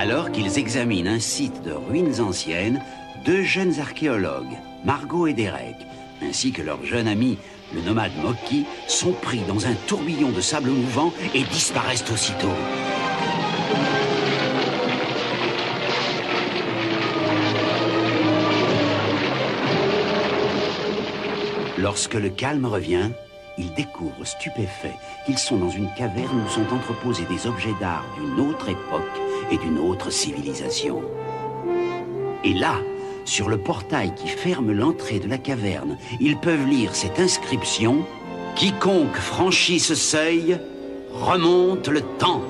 Alors qu'ils examinent un site de ruines anciennes, deux jeunes archéologues, Margot et Derek, ainsi que leur jeune ami, le nomade Moki, sont pris dans un tourbillon de sable mouvant et disparaissent aussitôt. Lorsque le calme revient, ils découvrent stupéfaits qu'ils sont dans une caverne où sont entreposés des objets d'art d'une autre époque et d'une autre civilisation. Et là, sur le portail qui ferme l'entrée de la caverne, ils peuvent lire cette inscription « Quiconque franchit ce seuil remonte le temps ».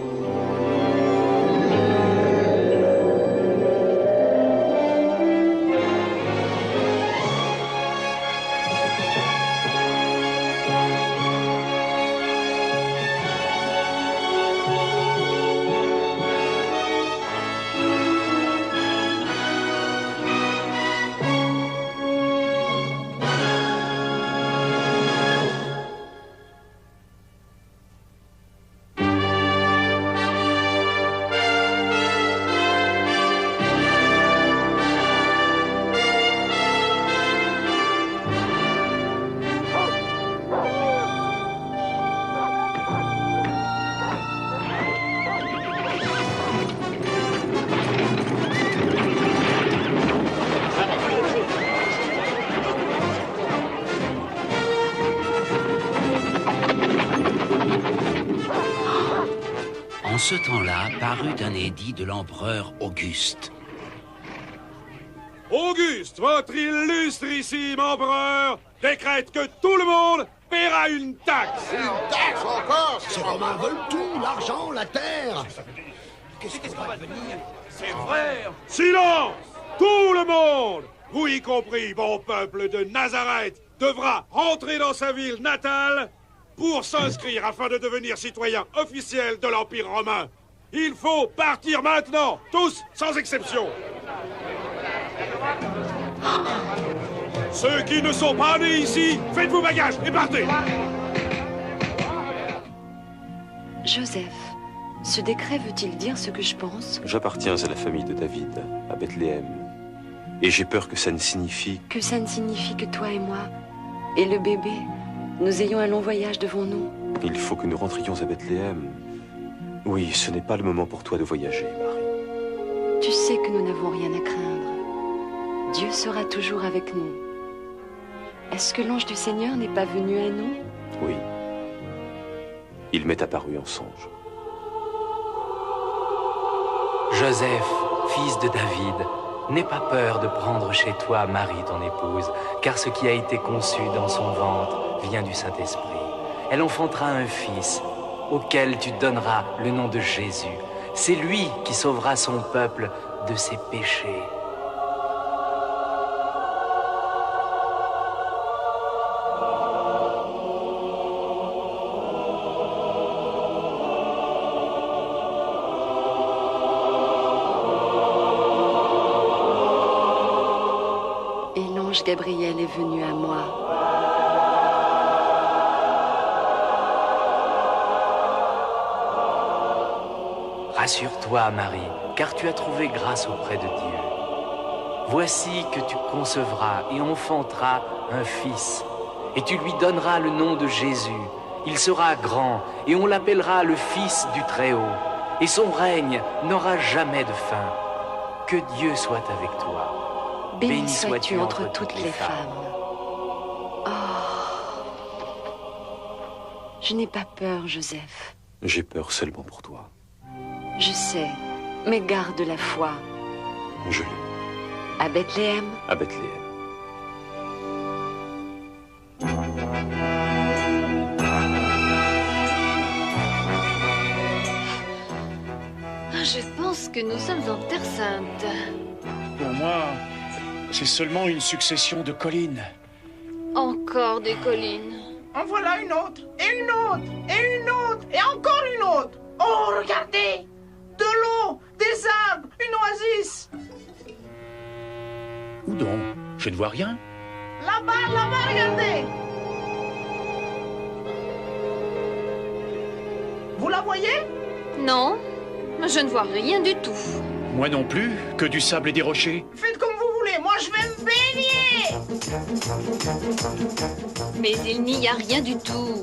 En ce temps-là, parut un édit de l'empereur Auguste. Auguste, votre illustrissime empereur, décrète que tout le monde paiera une taxe. Une taxe encore? Ces Romains veulent tout, l'argent, la terre. Qu'est-ce qu'on va devenir? C'est vrai. Silence! Tout le monde, vous y compris, bon peuple de Nazareth, devra rentrer dans sa ville natale pour s'inscrire afin de devenir citoyen officiel de l'Empire romain. Il faut partir maintenant, tous sans exception. Ceux qui ne sont pas nés ici, faites vos bagages et partez. Joseph, ce décret veut-il dire ce que je pense? J'appartiens à la famille de David, à Bethléem. Et j'ai peur que ça ne signifie... Que ça ne signifie que toi et moi, et le bébé, nous ayons un long voyage devant nous. Il faut que nous rentrions à Bethléem. Oui, ce n'est pas le moment pour toi de voyager, Marie. Tu sais que nous n'avons rien à craindre. Dieu sera toujours avec nous. Est-ce que l'ange du Seigneur n'est pas venu à nous? Oui. Il m'est apparu en songe. Joseph, fils de David, n'aie pas peur de prendre chez toi Marie, ton épouse, car ce qui a été conçu dans son ventre vient du Saint-Esprit. Elle enfantera un fils, auquel tu donneras le nom de Jésus. C'est lui qui sauvera son peuple de ses péchés. Gabriel est venu à moi. Rassure-toi, Marie, car tu as trouvé grâce auprès de Dieu. Voici que tu concevras et enfanteras un fils, et tu lui donneras le nom de Jésus. Il sera grand, et on l'appellera le Fils du Très-Haut, et son règne n'aura jamais de fin. Que Dieu soit avec toi. Béni sois-tu entre toutes les femmes. Oh. Je n'ai pas peur, Joseph. J'ai peur seulement pour toi. Je sais, mais garde la foi. Je l'ai. À Bethléem? À Bethléem. Je pense que nous sommes en Terre Sainte. Pour moi, c'est seulement une succession de collines. Encore des collines. En voilà une autre, et une autre, et une autre, et encore une autre. Oh, regardez! De l'eau, des arbres, une oasis. Où donc? Je ne vois rien. Là-bas, regardez! Vous la voyez? Non, je ne vois rien du tout. Moi non plus, que du sable et des rochers. Faites comme vous voulez, moi je vais me baigner. Mais il n'y a rien du tout.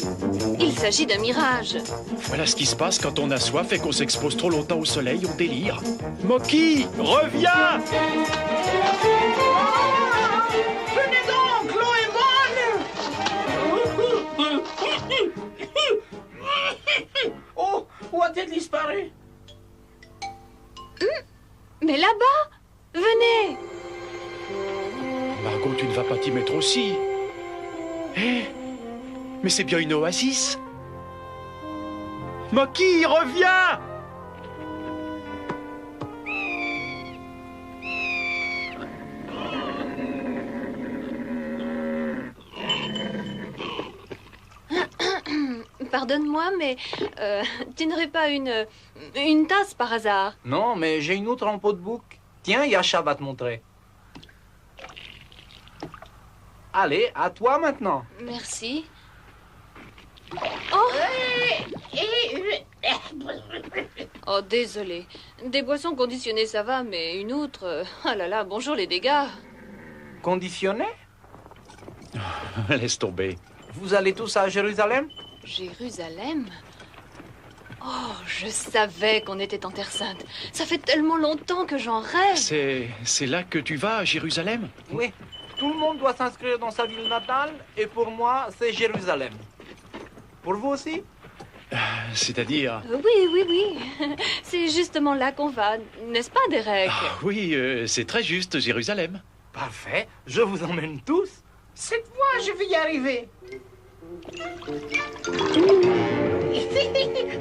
Il s'agit d'un mirage. Voilà ce qui se passe quand on a soif et qu'on s'expose trop longtemps au soleil, on délire. Moki, reviens! Venez donc, l'eau est bonne. Oh, où a-t-elle disparu? Mais là-bas, venez. Margot, tu ne vas pas t'y mettre aussi. Eh, mais c'est bien une oasis. Moki, reviens! Pardonne-moi, mais tu n'aurais pas une tasse par hasard? Non, mais j'ai une autre en pot de bouc. Tiens, Yasha va te montrer. Allez, à toi maintenant. Merci. Oh! Oh, désolé. Des boissons conditionnées, ça va, mais une autre... Ah là là, bonjour les dégâts. Conditionné? Laisse tomber. Vous allez tous à Jérusalem? Jérusalem? Oh, je savais qu'on était en Terre Sainte. Ça fait tellement longtemps que j'en rêve. C'est là que tu vas, à Jérusalem? Oui. Tout le monde doit s'inscrire dans sa ville natale, et pour moi, c'est Jérusalem. Pour vous aussi? C'est-à-dire... Oui. C'est justement là qu'on va, n'est-ce pas, Derek? Ah, oui, c'est très juste, Jérusalem. Parfait, je vous emmène tous. Cette fois, je vais y arriver.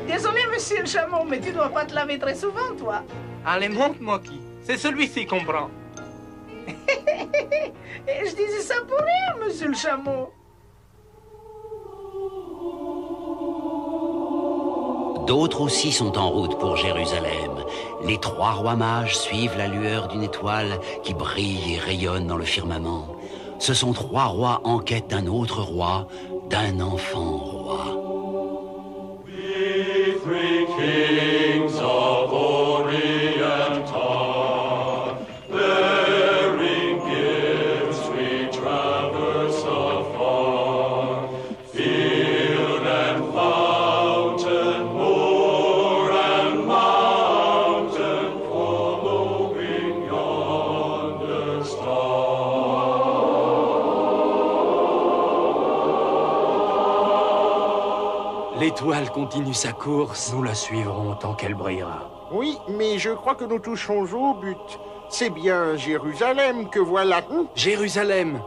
Désolé, monsieur le chameau, mais tu dois pas te laver très souvent, toi. Allez, monte, Moki. C'est celui-ci qu'on prend. Et je disais ça pour rien, monsieur le chameau. D'autres aussi sont en route pour Jérusalem. Les 3 rois mages suivent la lueur d'une étoile qui brille et rayonne dans le firmament. Ce sont 3 rois en quête d'un autre roi, d'un enfant roi. We 3 kings of Orient are, bearing gifts we traverse afar, field and fountain, moor and mountain, following yonder star. L'étoile continue sa course, nous la suivrons tant qu'elle brillera. Oui, mais je crois que nous touchons au but. C'est bien Jérusalem que voilà. Jérusalem,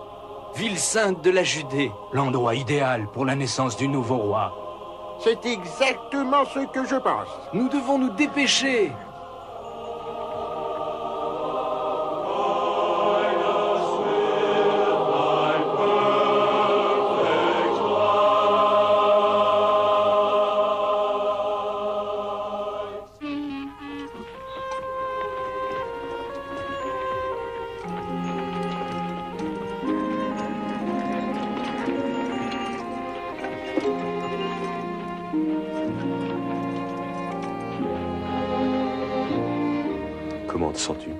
ville sainte de la Judée, l'endroit idéal pour la naissance du nouveau roi. C'est exactement ce que je pense. Nous devons nous dépêcher. Comment te sens-tu?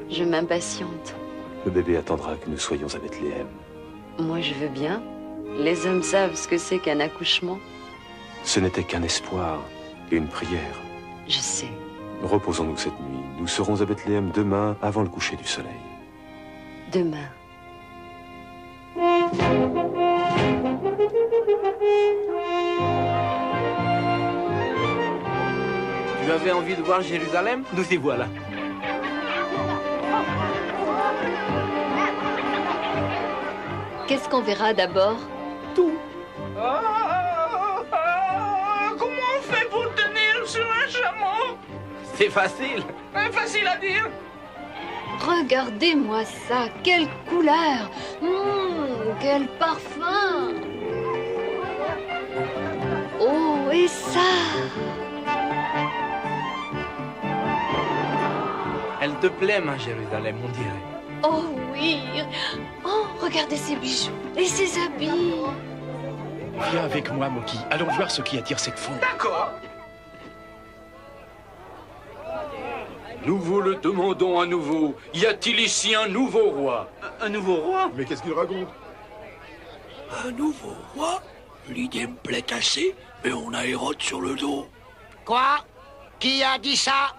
Je m'impatiente. Le bébé attendra que nous soyons à Bethléem. Moi, je veux bien. Les hommes savent ce que c'est qu'un accouchement. Ce n'était qu'un espoir et une prière. Je sais. Reposons-nous cette nuit. Nous serons à Bethléem demain avant le coucher du soleil. Demain. Tu avais envie de voir Jérusalem? Nous y voilà. Qu'est-ce qu'on verra d'abord? Tout. Comment on fait pour tenir sur un chameau? C'est facile. Facile à dire. Regardez-moi ça, quelle couleur! Quel parfum! Oh, et ça! Elle te plaît, ma Jérusalem, on dirait. Oh oui! Oh, regardez ces bijoux et ces habits! Viens avec moi, Moki. Allons voir ce qui attire cette foule. D'accord. Nous vous le demandons à nouveau. Y a-t-il ici un nouveau roi? Un nouveau roi? Mais qu'est-ce qu'il raconte? Un nouveau roi? L'idée me plaît assez, mais on a Hérode sur le dos. Quoi? Qui a dit ça?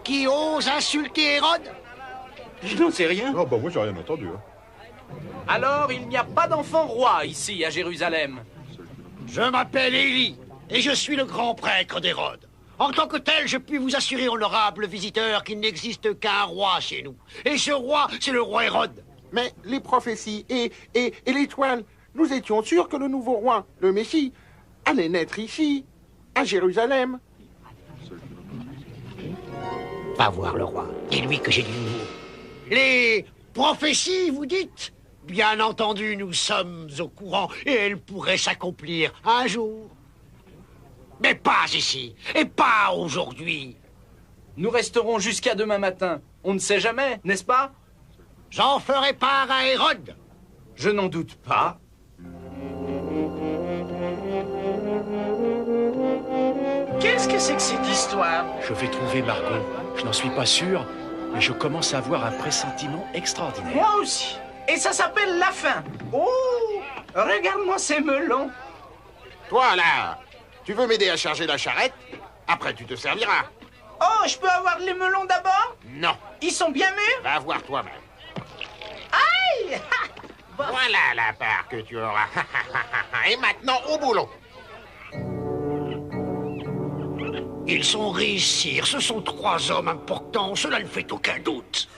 Qui ose insulter Hérode? Je n'en sais rien. Non, bah moi j'ai rien entendu. Hein. Alors, il n'y a pas d'enfant roi ici à Jérusalem. Je m'appelle Élie, et je suis le grand prêtre d'Hérode. En tant que tel, je puis vous assurer, honorable visiteur, qu'il n'existe qu'un roi chez nous. Et ce roi, c'est le roi Hérode. Mais les prophéties et l'étoile, nous étions sûrs que le nouveau roi, le Messie, allait naître ici, à Jérusalem. Va voir le roi. Dis-lui que j'ai du nouveau. Les prophéties, vous dites? Bien entendu, nous sommes au courant et elles pourraient s'accomplir un jour. Mais pas ici, et pas aujourd'hui. Nous resterons jusqu'à demain matin. On ne sait jamais, n'est-ce pas? J'en ferai part à Hérode. Je n'en doute pas. Qu'est-ce que c'est que cette histoire? Je vais trouver Margot. Je n'en suis pas sûr, mais je commence à avoir un pressentiment extraordinaire. Moi aussi. Et ça s'appelle la faim. Oh, regarde-moi ces melons. Toi, là, tu veux m'aider à charger la charrette? Après, tu te serviras. Oh, je peux avoir les melons d'abord? Non. Ils sont bien mûrs? Va voir toi-même. Aïe! Voilà la part que tu auras. Et maintenant, au boulot. Ils sont riches, sire. Ce sont 3 hommes importants, cela ne fait aucun doute.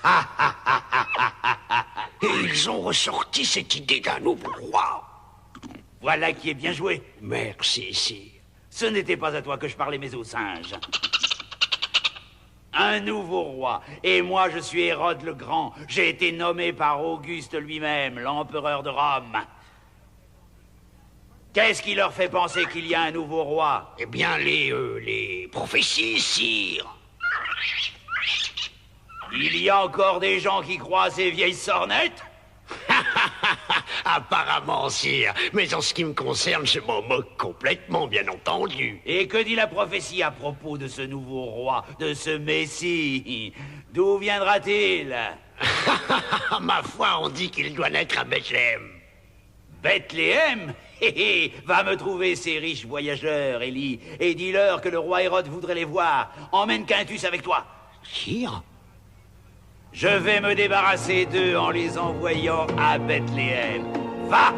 Et ils ont ressorti cette idée d'un nouveau roi. Voilà qui est bien joué. Merci, sire. Ce n'était pas à toi que je parlais, mais aux singes. Un nouveau roi. Et moi, je suis Hérode le Grand. J'ai été nommé par Auguste lui-même, l'empereur de Rome. Qu'est-ce qui leur fait penser qu'il y a un nouveau roi? Eh bien, les prophéties, sire. Il y a encore des gens qui croient à ces vieilles sornettes? Apparemment, sire. Mais en ce qui me concerne, je m'en moque complètement, bien entendu. Et que dit la prophétie à propos de ce nouveau roi, de ce Messie? D'où viendra-t-il? Ma foi, on dit qu'il doit naître à Bethléem. Bethléem? Va me trouver ces riches voyageurs, Élie, et dis-leur que le roi Hérode voudrait les voir. Emmène Quintus avec toi. Sire? Je vais me débarrasser d'eux en les envoyant à Bethléem. Va!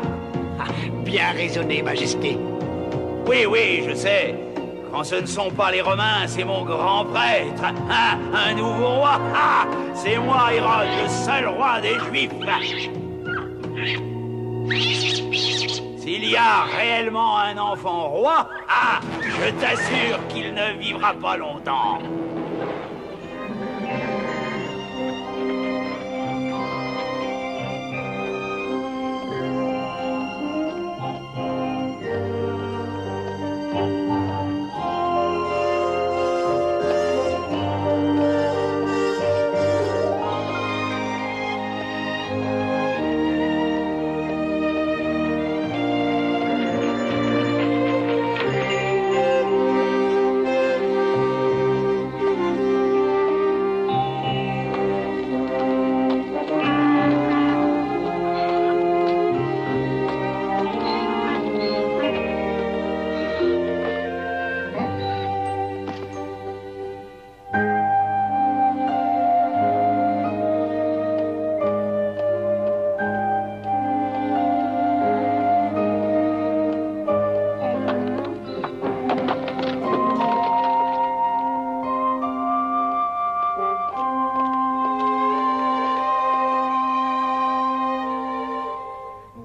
Bien raisonné, Majesté. Oui, je sais. Quand ce ne sont pas les Romains, c'est mon grand prêtre. Hein, un nouveau roi. Ah, c'est moi, Hérode, le seul roi des Juifs. S'il y a réellement un enfant roi, je t'assure qu'il ne vivra pas longtemps.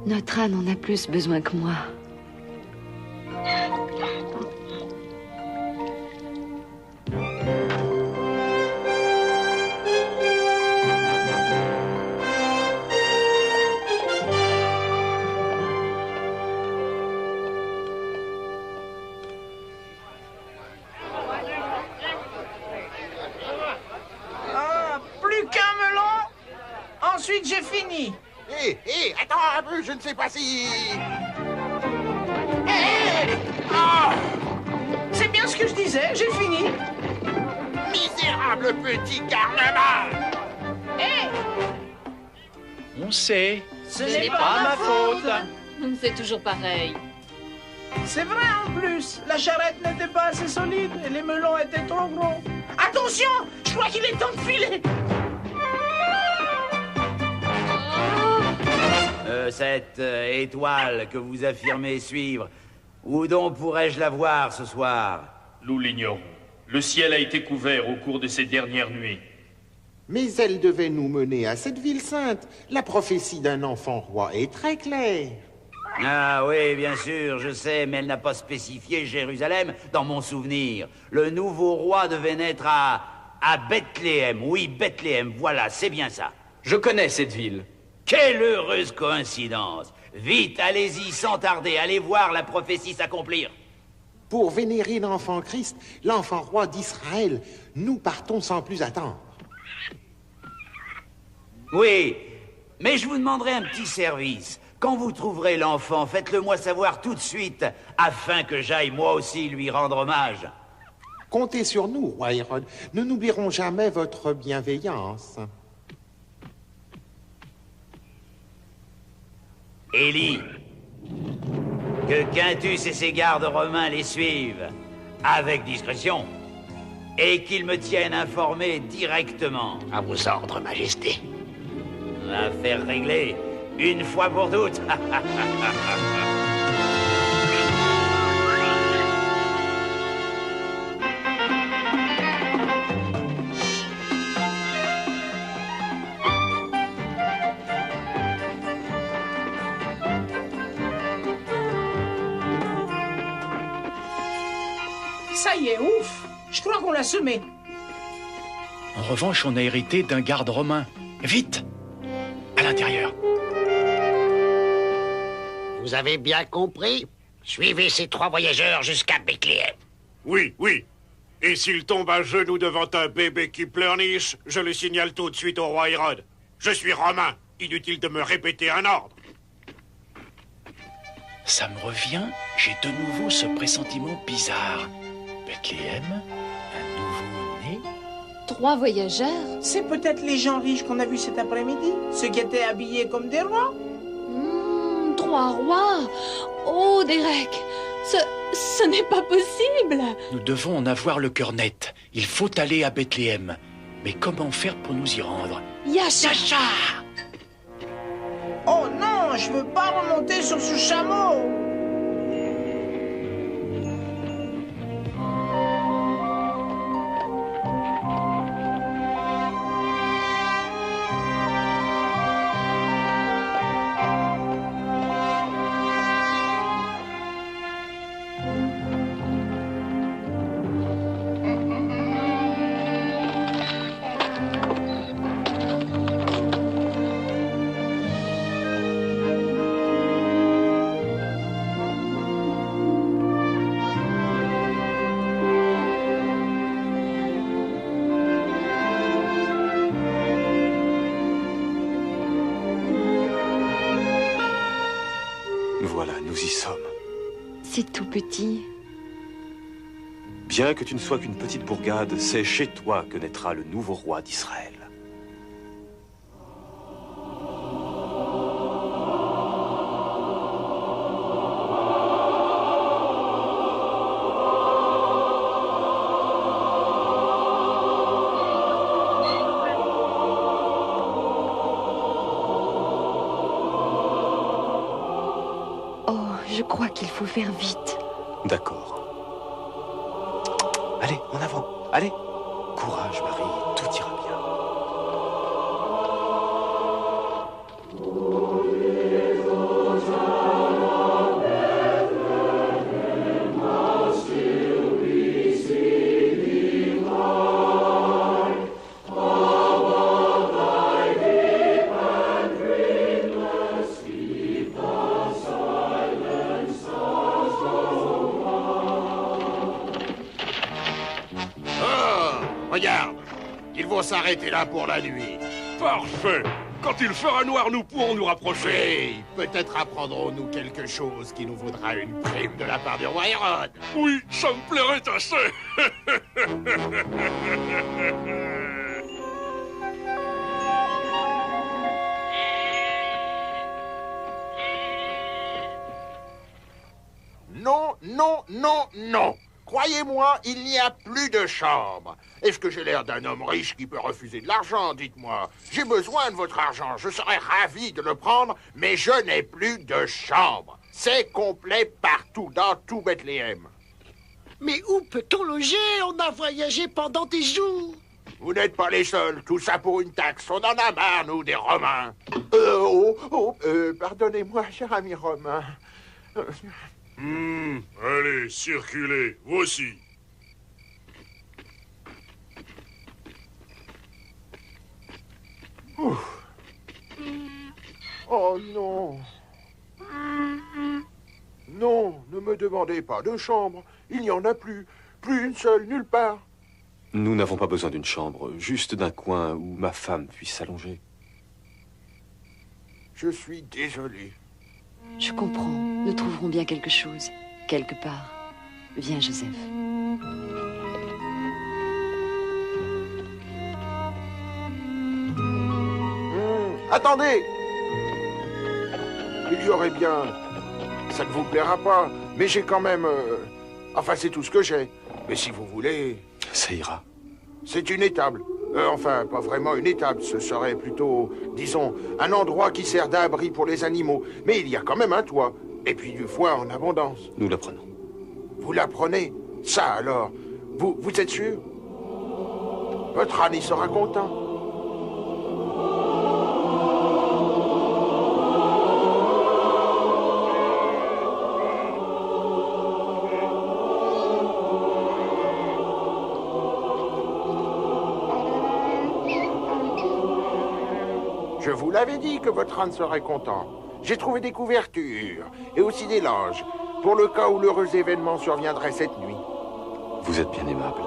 Notre âne en a plus besoin que moi. Plus qu'un melon. Ensuite, j'ai fini. Hé, attends un peu, je ne sais pas si... C'est bien ce que je disais, j'ai fini. Misérable! ce petit garnement. Hé, On sait. ce n'est pas ma faute. C'est toujours pareil. C'est vrai en plus, la charrette n'était pas assez solide et les melons étaient trop gros. Attention, je crois qu'il est temps de filer. Cette étoile que vous affirmez suivre, où donc pourrais-je la voir ce soir? Nous l'ignorons. Le ciel a été couvert au cours de ces dernières nuits. Mais elle devait nous mener à cette ville sainte. La prophétie d'un enfant roi est très claire. Ah oui, bien sûr, je sais, mais elle n'a pas spécifié Jérusalem dans mon souvenir. Le nouveau roi devait naître à Bethléem. Oui, Bethléem, voilà, c'est bien ça. Je connais cette ville. Quelle heureuse coïncidence! Vite, allez-y, sans tarder, allez voir la prophétie s'accomplir. Pour vénérer l'enfant Christ, l'enfant roi d'Israël, nous partons sans plus attendre. Oui, mais je vous demanderai un petit service. Quand vous trouverez l'enfant, faites-le moi savoir tout de suite, afin que j'aille moi aussi lui rendre hommage. Comptez sur nous, roi Hérode. Nous n'oublierons jamais votre bienveillance. Élie, que Quintus et ses gardes romains les suivent avec discrétion et qu'ils me tiennent informé directement. À vos ordres, Majesté. Affaire réglée, une fois pour toutes. Ça y est, ouf. Je crois qu'on l'a semé. En revanche, on a hérité d'un garde romain. Vite! À l'intérieur. Vous avez bien compris? Suivez ces 3 voyageurs jusqu'à Bethléem. Oui, oui. Et s'il tombe à genoux devant un bébé qui pleurniche, je le signale tout de suite au roi Hérode. Je suis romain. Inutile de me répéter un ordre. Ça me revient, j'ai de nouveau ce pressentiment bizarre. Bethléem, un nouveau-né. 3 voyageurs? C'est peut-être les gens riches qu'on a vus cet après-midi, ceux qui étaient habillés comme des rois. 3 rois? Oh, Derek, ce n'est pas possible. Nous devons en avoir le cœur net. Il faut aller à Bethléem. Mais comment faire pour nous y rendre? Yasha! Oh non, je veux pas remonter sur ce chameau. Voilà, nous y sommes. C'est tout petit. Bien que tu ne sois qu'une petite bourgade, c'est chez toi que naîtra le nouveau roi d'Israël. Je crois qu'il faut faire vite. D'accord. Allez, en avant. Allez. Courage, Marie. Tout ira bien. Regarde, ils vont s'arrêter là pour la nuit. Parfait. Quand il fera noir, nous pourrons nous rapprocher. Oui, peut-être apprendrons-nous quelque chose qui nous vaudra une prime de la part du roi Hérode. Oui, ça me plairait assez. Non, non, non, non. Croyez-moi, il n'y a plus de chambre. Est-ce que j'ai l'air d'un homme riche qui peut refuser de l'argent, dites-moi? J'ai besoin de votre argent, je serais ravi de le prendre, mais je n'ai plus de chambre. C'est complet partout, dans tout Bethléem. Mais où peut-on loger? On a voyagé pendant des jours. Vous n'êtes pas les seuls, tout ça pour une taxe. On en a marre, nous, des Romains. Pardonnez-moi, cher ami Romain. Allez, circulez, vous aussi. Ouf. Oh non. Non, ne me demandez pas de chambre. Il n'y en a plus. Plus une seule, nulle part. Nous n'avons pas besoin d'une chambre, juste d'un coin où ma femme puisse s'allonger. Je suis désolé. Je comprends. Nous trouverons bien quelque chose, quelque part. Viens, Joseph. Attendez! Il y aurait bien... Ça ne vous plaira pas, mais j'ai quand même... Enfin, c'est tout ce que j'ai. Mais si vous voulez... Ça ira. C'est une étable. Enfin, pas vraiment une étable. Ce serait plutôt, disons, un endroit qui sert d'abri pour les animaux. Mais il y a quand même un toit. Et puis du foin en abondance. Nous la prenons. Vous la prenez? Ça alors? Vous êtes sûr? Votre âne y sera content. Je vous l'avais dit que votre âne serait content. J'ai trouvé des couvertures et aussi des langes pour le cas où l'heureux événement surviendrait cette nuit. Vous êtes bien aimable.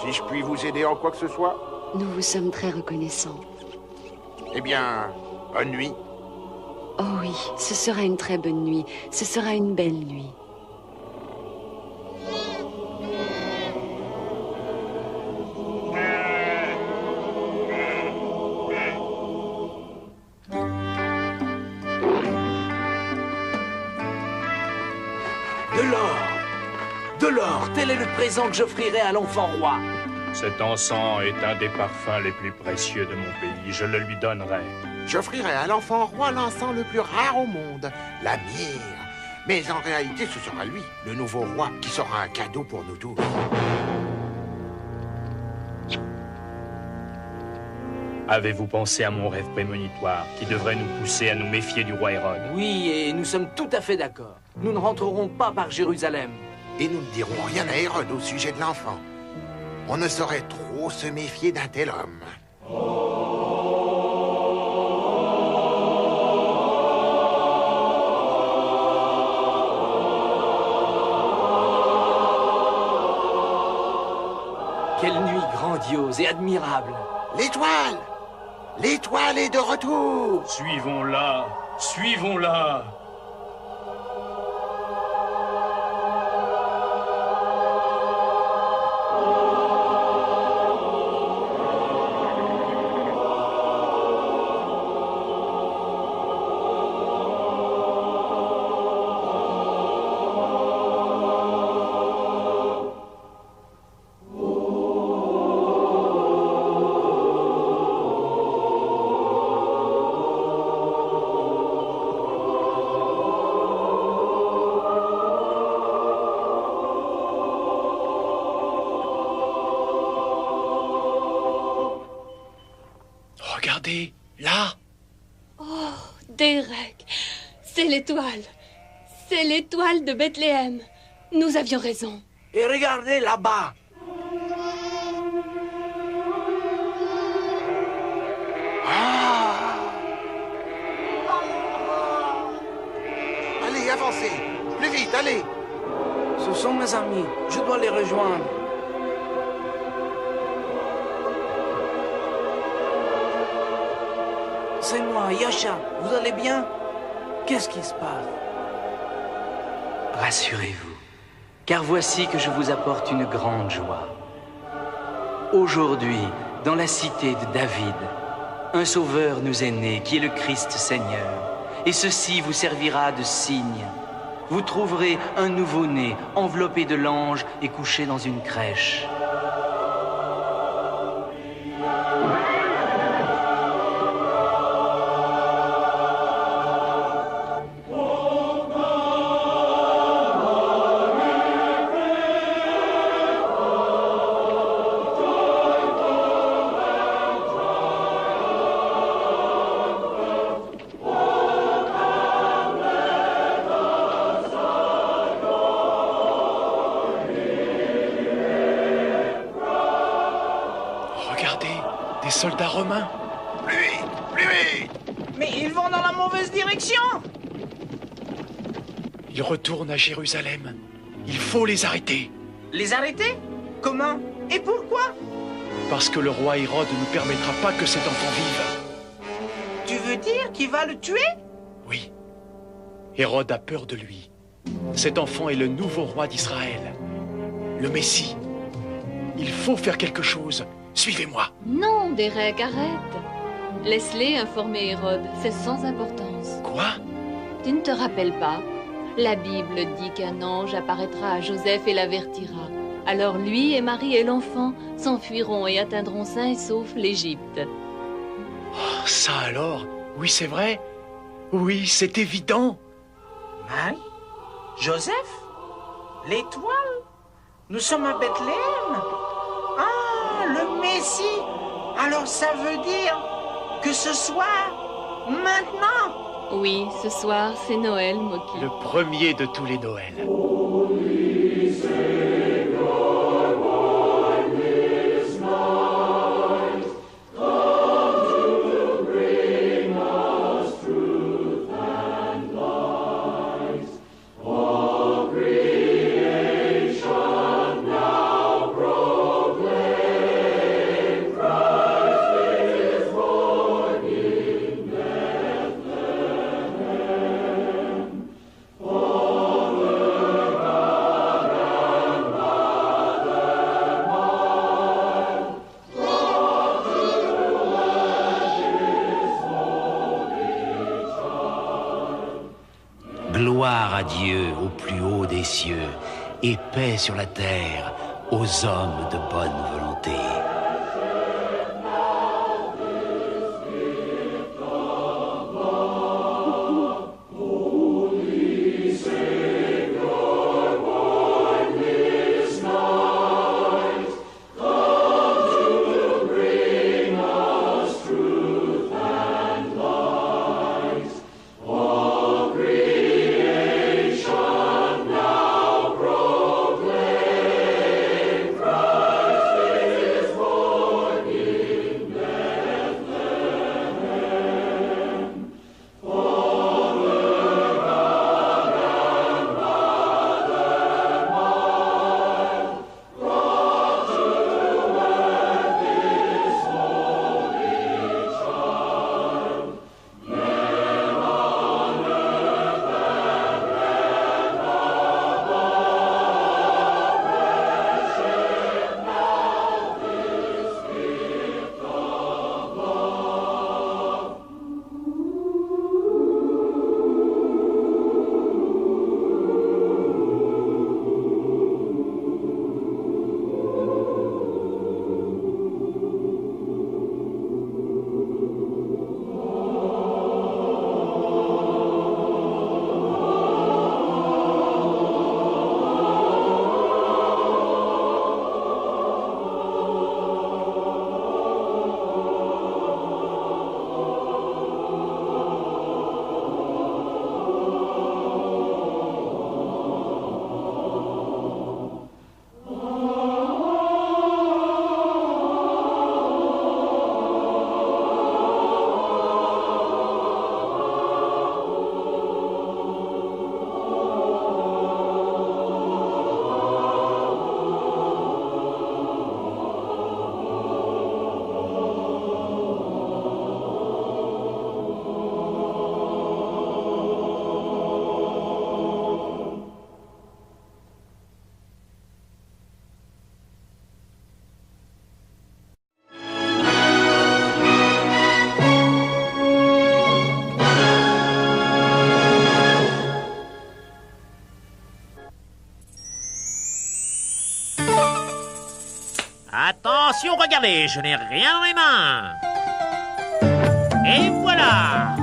Si je puis vous aider en quoi que ce soit? Nous vous sommes très reconnaissants. Eh bien, bonne nuit. Oh oui, ce sera une très bonne nuit. Ce sera une belle nuit. De l'or, tel est le présent que j'offrirai à l'enfant roi. Cet encens est un des parfums les plus précieux de mon pays. Je le lui donnerai. J'offrirai à l'enfant roi l'encens le plus rare au monde, la myrrhe. Mais en réalité, ce sera lui, le nouveau roi, qui sera un cadeau pour nous tous. Avez-vous pensé à mon rêve prémonitoire qui devrait nous pousser à nous méfier du roi Hérode? Oui, et nous sommes tout à fait d'accord. Nous ne rentrerons pas par Jérusalem. Et nous ne dirons rien à Hérode au sujet de l'enfant. On ne saurait trop se méfier d'un tel homme. Quelle nuit grandiose et admirable. L'étoile! L'étoile est de retour! Suivons-la! Suivons-la! Regardez, là! Oh, Derek, c'est l'étoile. C'est l'étoile de Bethléem. Nous avions raison. Et regardez là-bas. Allez, avancez! Plus vite, allez! Ce sont mes amis. Je dois les rejoindre. C'est moi, Yasha. Vous allez bien? Qu'est-ce qui se passe? Rassurez-vous, car voici que je vous apporte une grande joie. Aujourd'hui, dans la cité de David, un sauveur nous est né, qui est le Christ Seigneur. Et ceci vous servira de signe. vous trouverez un nouveau-né enveloppé de l'ange et couché dans une crèche. Des soldats romains. Plus vite, plus vite! Mais ils vont dans la mauvaise direction! Ils retournent à Jérusalem. Il faut les arrêter. Les arrêter? Comment? Et pourquoi? Parce que le roi Hérode ne permettra pas que cet enfant vive. Tu veux dire qu'il va le tuer? Oui. Hérode a peur de lui. Cet enfant est le nouveau roi d'Israël. Le Messie. Il faut faire quelque chose. Suivez-moi. Non, Derek, arrête. Laisse-les informer Hérode, c'est sans importance. Quoi? Tu ne te rappelles pas? La Bible dit qu'un ange apparaîtra à Joseph et l'avertira. Alors lui et Marie et l'enfant s'enfuiront et atteindront sains et saufs l'Égypte. Oh, ça alors? Oui, c'est vrai. Oui, c'est évident. Marie? Joseph? L'étoile? Nous sommes à Bethléem? Ah, le Messie! Alors ça veut dire que ce soir, maintenant? Oui, ce soir, c'est Noël, Moki. Le premier de tous les Noëls. Gloire à Dieu au plus haut des cieux et paix sur la terre aux hommes de bonne volonté. Christ is born. Attention, regardez, je n'ai rien dans les mains. Et voilà.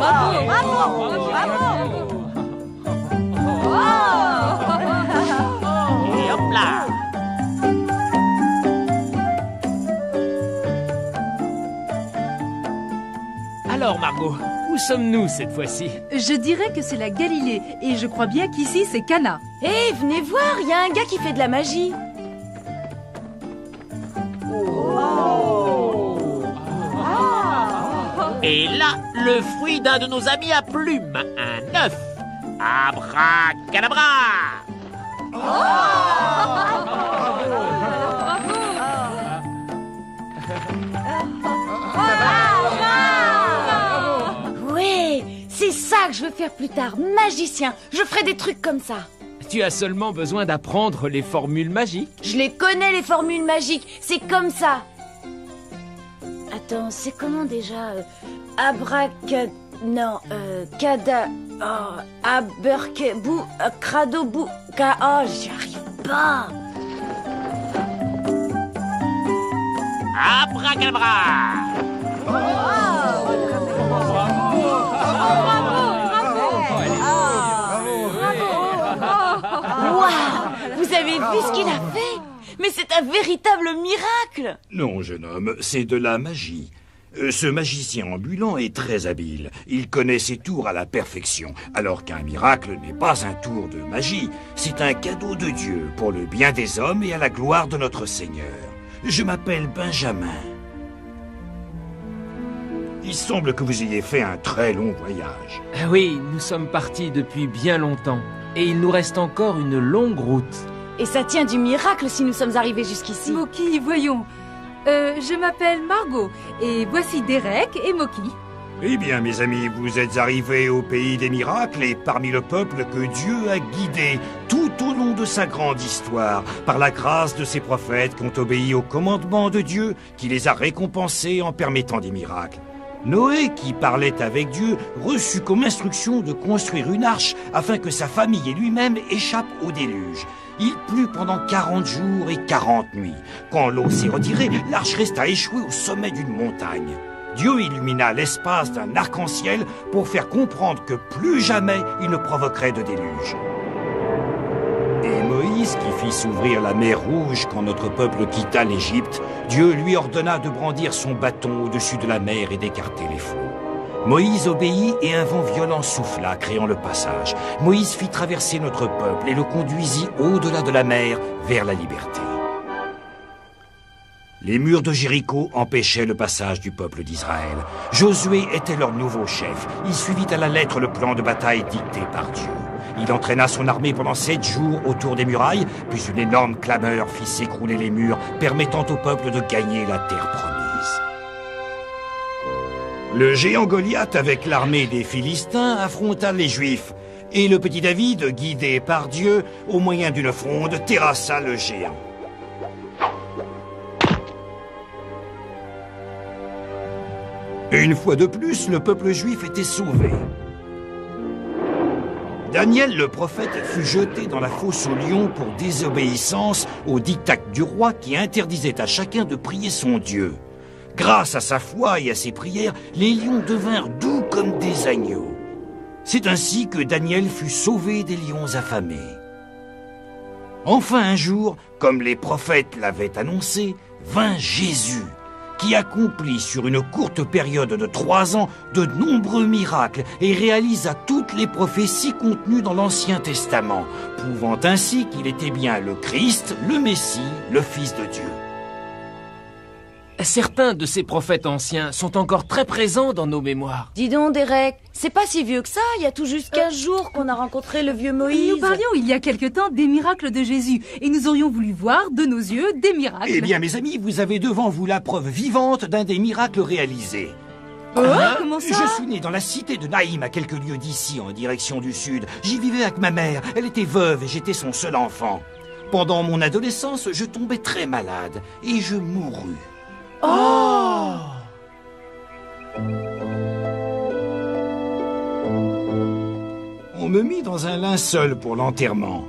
Bravo, bravo, Et hop là. Alors, Margot, où sommes-nous cette fois-ci? Je dirais que c'est la Galilée, et je crois bien qu'ici c'est Cana. Hé, venez voir, il y a un gars qui fait de la magie. Et là, le fruit d'un de nos amis à plumes, un œuf. Abracadabra. Ouais, c'est ça que je veux faire plus tard, magicien. Je ferai des trucs comme ça. Tu as seulement besoin d'apprendre les formules magiques. Je les connais, les formules magiques. C'est comme ça. Attends, c'est comment déjà Non, cada... Oh, aberke... Bou... crado... Bou... Oh, j'y arrive pas. Abracadabra. Waouh! Vous avez vu ce qu'il a fait? Mais c'est un véritable miracle! Non, jeune homme, c'est de la magie. Ce magicien ambulant est très habile. Il connaît ses tours à la perfection, alors qu'un miracle n'est pas un tour de magie. C'est un cadeau de Dieu pour le bien des hommes et à la gloire de notre Seigneur. Je m'appelle Benjamin. Il semble que vous ayez fait un très long voyage. Oui, nous sommes partis depuis bien longtemps. Et il nous reste encore une longue route. Et ça tient du miracle si nous sommes arrivés jusqu'ici. Moki, voyons. Je m'appelle Margot, et voici Derek et Moki. Eh bien, mes amis, vous êtes arrivés au pays des miracles et parmi le peuple que Dieu a guidé tout au long de sa grande histoire, par la grâce de ses prophètes qui ont obéi aux commandements de Dieu, qui les a récompensés en permettant des miracles. Noé, qui parlait avec Dieu, reçut comme instruction de construire une arche afin que sa famille et lui-même échappent au déluge. Il plut pendant 40 jours et 40 nuits. Quand l'eau s'est retirée, l'arche resta échouée au sommet d'une montagne. Dieu illumina l'espace d'un arc-en-ciel pour faire comprendre que plus jamais il ne provoquerait de déluge. Et Moïse, qui fit s'ouvrir la mer Rouge quand notre peuple quitta l'Égypte, Dieu lui ordonna de brandir son bâton au-dessus de la mer et d'écarter les flots. Moïse obéit et un vent violent souffla, créant le passage. Moïse fit traverser notre peuple et le conduisit au-delà de la mer vers la liberté. Les murs de Jéricho empêchaient le passage du peuple d'Israël. Josué était leur nouveau chef. Il suivit à la lettre le plan de bataille dicté par Dieu. Il entraîna son armée pendant 7 jours autour des murailles, puis une énorme clameur fit s'écrouler les murs, permettant au peuple de gagner la terre promise. Le géant Goliath, avec l'armée des Philistins, affronta les Juifs. Et le petit David, guidé par Dieu, au moyen d'une fronde, terrassa le géant. Une fois de plus, le peuple juif était sauvé. Daniel, le prophète, fut jeté dans la fosse aux lions pour désobéissance au diktat du roi qui interdisait à chacun de prier son Dieu. Grâce à sa foi et à ses prières, les lions devinrent doux comme des agneaux. C'est ainsi que Daniel fut sauvé des lions affamés. Enfin un jour, comme les prophètes l'avaient annoncé, vint Jésus, qui accomplit sur une courte période de 3 ans de nombreux miracles et réalisa toutes les prophéties contenues dans l'Ancien Testament, prouvant ainsi qu'il était bien le Christ, le Messie, le Fils de Dieu. Certains de ces prophètes anciens sont encore très présents dans nos mémoires. Dis donc, Derek, c'est pas si vieux que ça. Il y a tout juste 15 jours qu'on a rencontré le vieux Moïse. Nous parlions il y a quelque temps des miracles de Jésus, et nous aurions voulu voir de nos yeux des miracles. Eh bien, mes amis, vous avez devant vous la preuve vivante d'un des miracles réalisés. Comment ça? Je suis né dans la cité de Naïm, à quelques lieues d'ici, en direction du sud. J'y vivais avec ma mère. Elle était veuve et j'étais son seul enfant. Pendant mon adolescence, je tombais très malade et je mourus. Oh! me mit dans un linceul pour l'enterrement.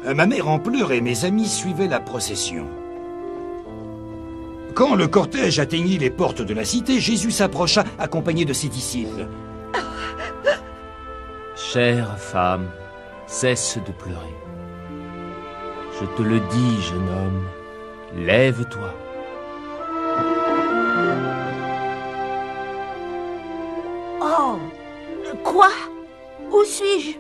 Ma mère en pleurs et mes amis suivaient la procession. Quand le cortège atteignit les portes de la cité, Jésus s'approcha accompagné de ses disciples. Chère femme, cesse de pleurer. Je te le dis, jeune homme, lève-toi. Oh, quoi? Où suis-je?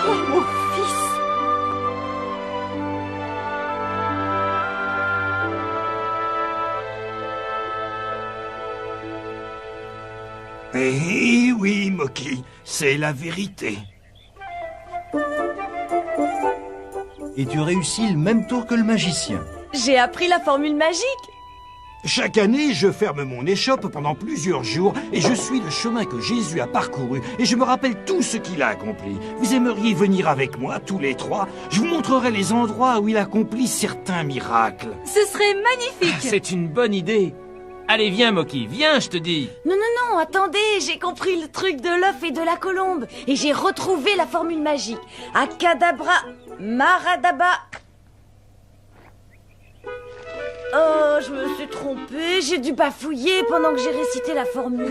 Oh, mon fils! Eh oui, Moki, c'est la vérité. Et tu réussis le même tour que le magicien. J'ai appris la formule magique. Chaque année, je ferme mon échoppe pendant plusieurs jours et je suis le chemin que Jésus a parcouru et je me rappelle tout ce qu'il a accompli. Vous aimeriez venir avec moi, tous les trois? Je vous montrerai les endroits où il accomplit certains miracles. Ce serait magnifique. C'est une bonne idée. Allez, viens, Moki, viens, je te dis. Non, non, non, attendez, j'ai compris le truc de l'œuf et de la colombe. Et j'ai retrouvé la formule magique. Akadabra, maradaba. Oh, je me suis trompée, j'ai dû bafouiller pendant que j'ai récité la formule.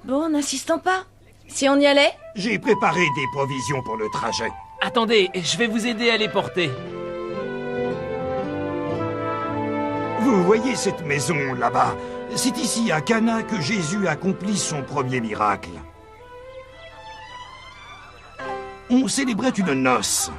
Bon, n'insistons pas. Si on y allait? J'ai préparé des provisions pour le trajet. Attendez, je vais vous aider à les porter. Vous voyez cette maison là-bas? C'est ici, à Cana, que Jésus accomplit son premier miracle. On célébrait une noce.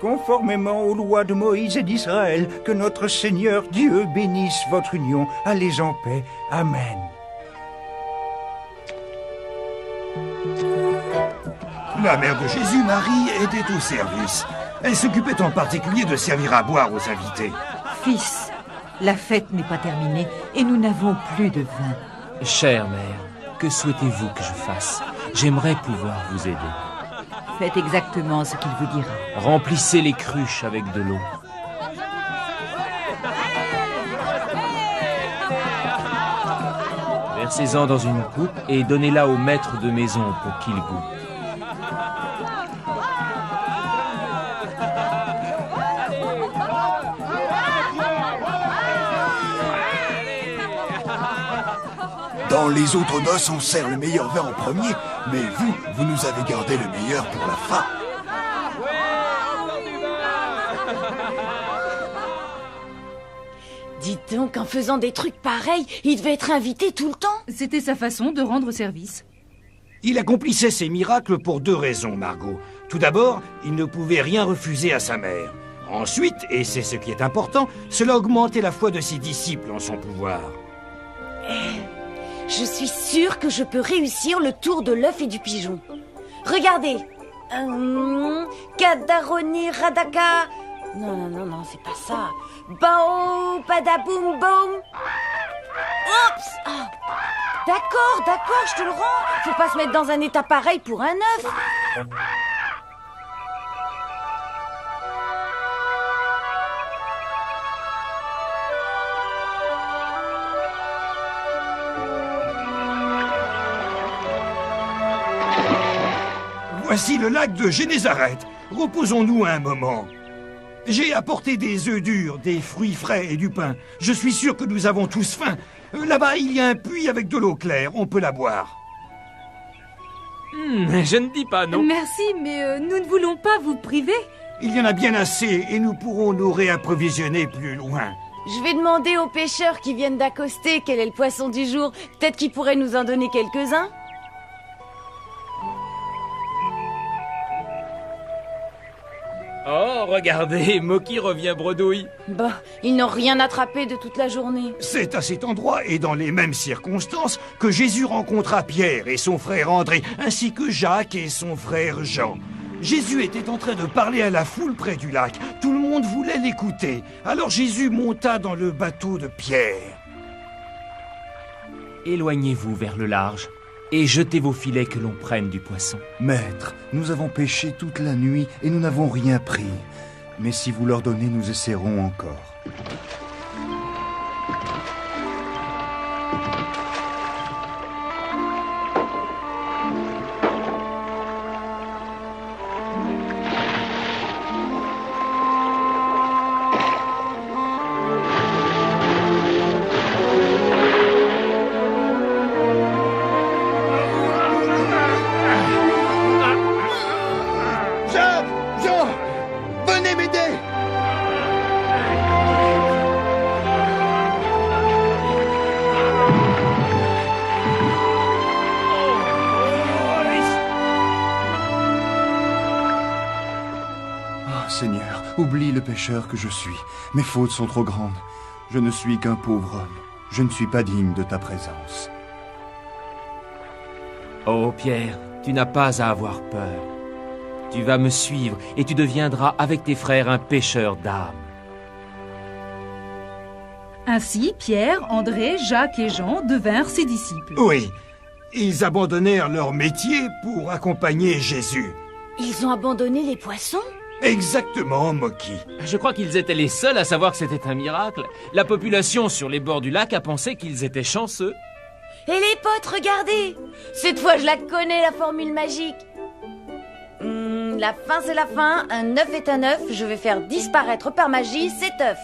Conformément aux lois de Moïse et d'Israël, que notre Seigneur Dieu bénisse votre union. Allez en paix. Amen. La mère de Jésus, Marie, était au service. Elle s'occupait en particulier de servir à boire aux invités. Fils, la fête n'est pas terminée et nous n'avons plus de vin. Chère mère, que souhaitez-vous que je fasse? J'aimerais pouvoir vous aider. Faites exactement ce qu'il vous dira. Remplissez les cruches avec de l'eau. Versez-en dans une coupe et donnez-la au maître de maison pour qu'il goûte. Dans les autres noces, on sert le meilleur vin en premier, mais vous nous avez gardé le meilleur pour la fin. Dites donc, en faisant des trucs pareils, il devait être invité tout le temps. C'était sa façon de rendre service. Il accomplissait ses miracles pour deux raisons, Margot. Tout d'abord, il ne pouvait rien refuser à sa mère. Ensuite, et c'est ce qui est important, cela augmentait la foi de ses disciples en son pouvoir. Je suis sûre que je peux réussir le tour de l'œuf et du pigeon. Regardez. Kadaroni Radaka. Non, c'est pas ça. Bao, padaboum, boum. Oups. Ah. D'accord, je te le rends. Faut pas se mettre dans un état pareil pour un œuf. Voici le lac de Génézareth. Reposons-nous un moment. J'ai apporté des œufs durs, des fruits frais et du pain. Je suis sûr que nous avons tous faim. Là-bas, il y a un puits avec de l'eau claire. On peut la boire. Je ne dis pas non. Merci, mais nous ne voulons pas vous priver. Il y en a bien assez et nous pourrons nous réapprovisionner plus loin. Je vais demander aux pêcheurs qui viennent d'accoster quel est le poisson du jour. Peut-être qu'ils pourraient nous en donner quelques-uns. Oh, regardez, Moki revient bredouille. Bah, ils n'ont rien attrapé de toute la journée. C'est à cet endroit et dans les mêmes circonstances que Jésus rencontra Pierre et son frère André, ainsi que Jacques et son frère Jean. Jésus était en train de parler à la foule près du lac. Tout le monde voulait l'écouter. Alors Jésus monta dans le bateau de Pierre. Éloignez-vous vers le large et jetez vos filets que l'on prenne du poisson. Maître, nous avons pêché toute la nuit et nous n'avons rien pris. Mais si vous l'ordonnez, nous essaierons encore. Jean, venez m'aider! Oh, Seigneur, oublie le pécheur que je suis. Mes fautes sont trop grandes. Je ne suis qu'un pauvre homme. Je ne suis pas digne de ta présence. Oh Pierre, tu n'as pas à avoir peur. Tu vas me suivre et tu deviendras avec tes frères un pêcheur d'âmes. Ainsi, Pierre, André, Jacques et Jean devinrent ses disciples. Oui, ils abandonnèrent leur métier pour accompagner Jésus. Ils ont abandonné les poissons? Exactement, Moki. Je crois qu'ils étaient les seuls à savoir que c'était un miracle. La population sur les bords du lac a pensé qu'ils étaient chanceux. Et les potes, regardez! Cette fois, je la connais, la formule magique. La fin, c'est la fin. Un œuf est un œuf. Je vais faire disparaître par magie cet œuf.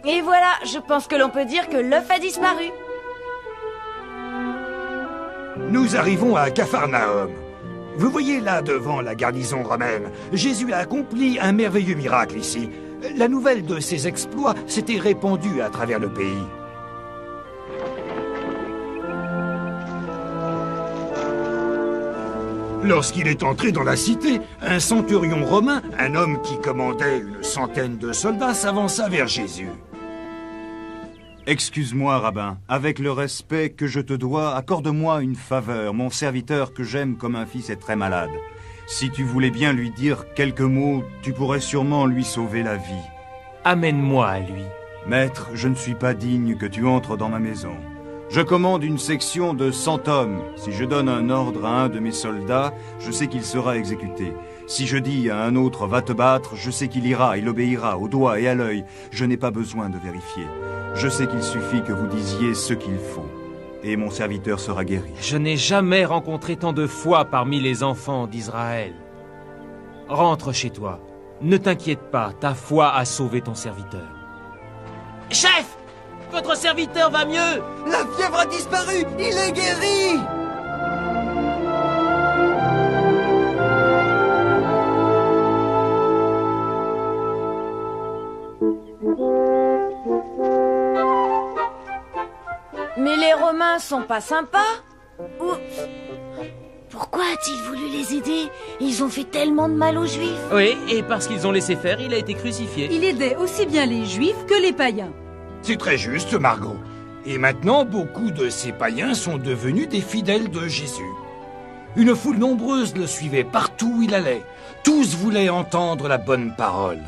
Et voilà, je pense que l'on peut dire que l'œuf a disparu. Nous arrivons à Capharnaüm. Vous voyez là devant la garnison romaine, Jésus a accompli un merveilleux miracle ici. La nouvelle de ses exploits s'était répandue à travers le pays. Lorsqu'il est entré dans la cité, un centurion romain, un homme qui commandait une centaine de soldats, s'avança vers Jésus. Excuse-moi, rabbin, avec le respect que je te dois, accorde-moi une faveur. Mon serviteur que j'aime comme un fils est très malade. Si tu voulais bien lui dire quelques mots, tu pourrais sûrement lui sauver la vie. Amène-moi à lui. Maître, je ne suis pas digne que tu entres dans ma maison. Je commande une section de 100 hommes. Si je donne un ordre à un de mes soldats, je sais qu'il sera exécuté. Si je dis à un autre « va te battre », je sais qu'il ira, il obéira au doigt et à l'œil. Je n'ai pas besoin de vérifier. Je sais qu'il suffit que vous disiez ce qu'il faut. Et mon serviteur sera guéri. Je n'ai jamais rencontré tant de foi parmi les enfants d'Israël. Rentre chez toi. Ne t'inquiète pas, ta foi a sauvé ton serviteur. Chef! Votre serviteur va mieux! La fièvre a disparu! Il est guéri! Mais les Romains sont pas sympas. Oups. Pourquoi a-t-il voulu les aider? Ils ont fait tellement de mal aux Juifs. Oui, et parce qu'ils ont laissé faire, il a été crucifié. Il aidait aussi bien les Juifs que les païens. C'est très juste, Margot. Et maintenant, beaucoup de ces païens sont devenus des fidèles de Jésus. Une foule nombreuse le suivait partout où il allait. Tous voulaient entendre la bonne parole.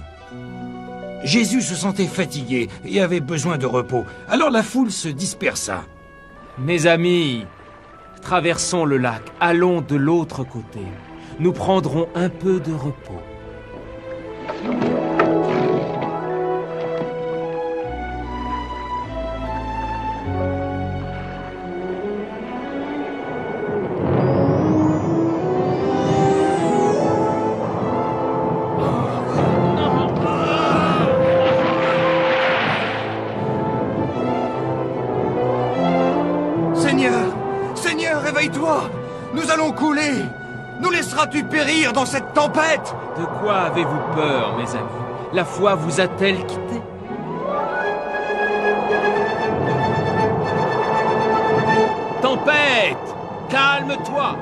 Jésus se sentait fatigué et avait besoin de repos. Alors la foule se dispersa. Mes amis, traversons le lac, allons de l'autre côté. Nous prendrons un peu de repos. Seigneur, réveille-toi! Nous allons couler! Nous laisseras-tu périr dans cette tempête? De quoi avez-vous peur, mes amis? La foi vous a-t-elle quitté? Tempête! Calme-toi!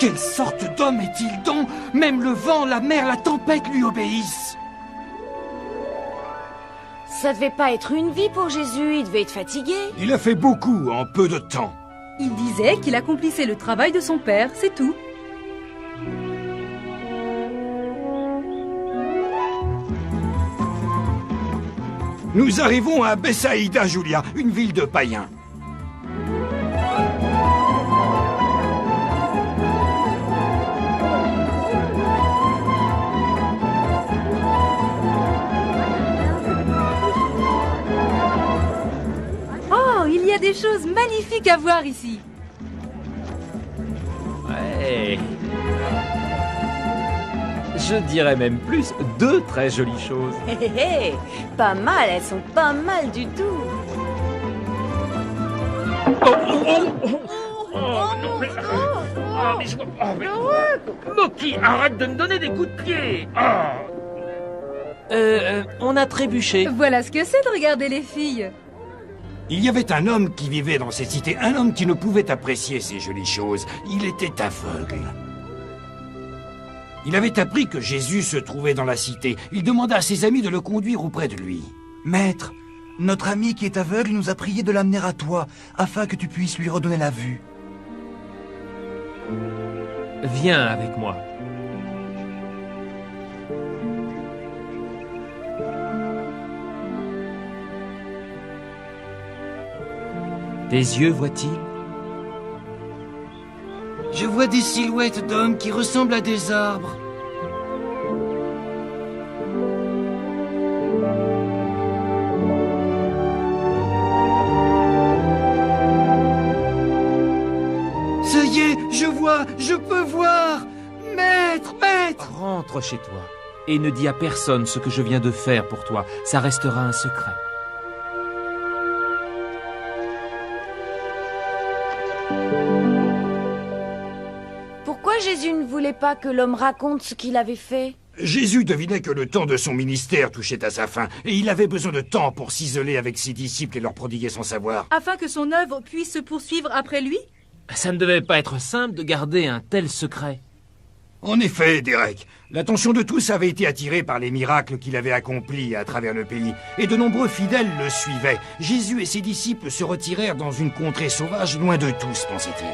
Quelle sorte d'homme est-il donc? Même le vent, la mer, la tempête lui obéissent. Ça devait pas être une vie pour Jésus, il devait être fatigué. Il a fait beaucoup en peu de temps. Il disait qu'il accomplissait le travail de son père, c'est tout. Nous arrivons à Bethsaïda, Julia, une ville de païens. Oh, il y a des choses magnifiques à voir ici. Ouais. Je dirais même plus, 2 très jolies choses. Hé hé hé, pas mal, elles sont pas mal du tout. Moki, arrête de me donner des coups de pied. On a trébuché. Voilà ce que c'est de regarder les filles. Il y avait un homme qui vivait dans cette cité, un homme qui ne pouvait apprécier ces jolies choses. Il était aveugle. Il avait appris que Jésus se trouvait dans la cité. Il demanda à ses amis de le conduire auprès de lui. Maître, notre ami qui est aveugle nous a prié de l'amener à toi, afin que tu puisses lui redonner la vue. Viens avec moi. Tes yeux voient-ils? Je vois des silhouettes d'hommes qui ressemblent à des arbres. Ça y est, je vois, je peux voir. Maître, maître! Rentre chez toi et ne dis à personne ce que je viens de faire pour toi. Ça restera un secret. Pourquoi Jésus ne voulait pas que l'homme raconte ce qu'il avait fait? Jésus devinait que le temps de son ministère touchait à sa fin, et il avait besoin de temps pour s'isoler avec ses disciples et leur prodiguer son savoir. Afin que son œuvre puisse se poursuivre après lui? Ça ne devait pas être simple de garder un tel secret. En effet, Derek, l'attention de tous avait été attirée par les miracles qu'il avait accomplis à travers le pays, et de nombreux fidèles le suivaient. Jésus et ses disciples se retirèrent dans une contrée sauvage, loin de tous, pensait-il.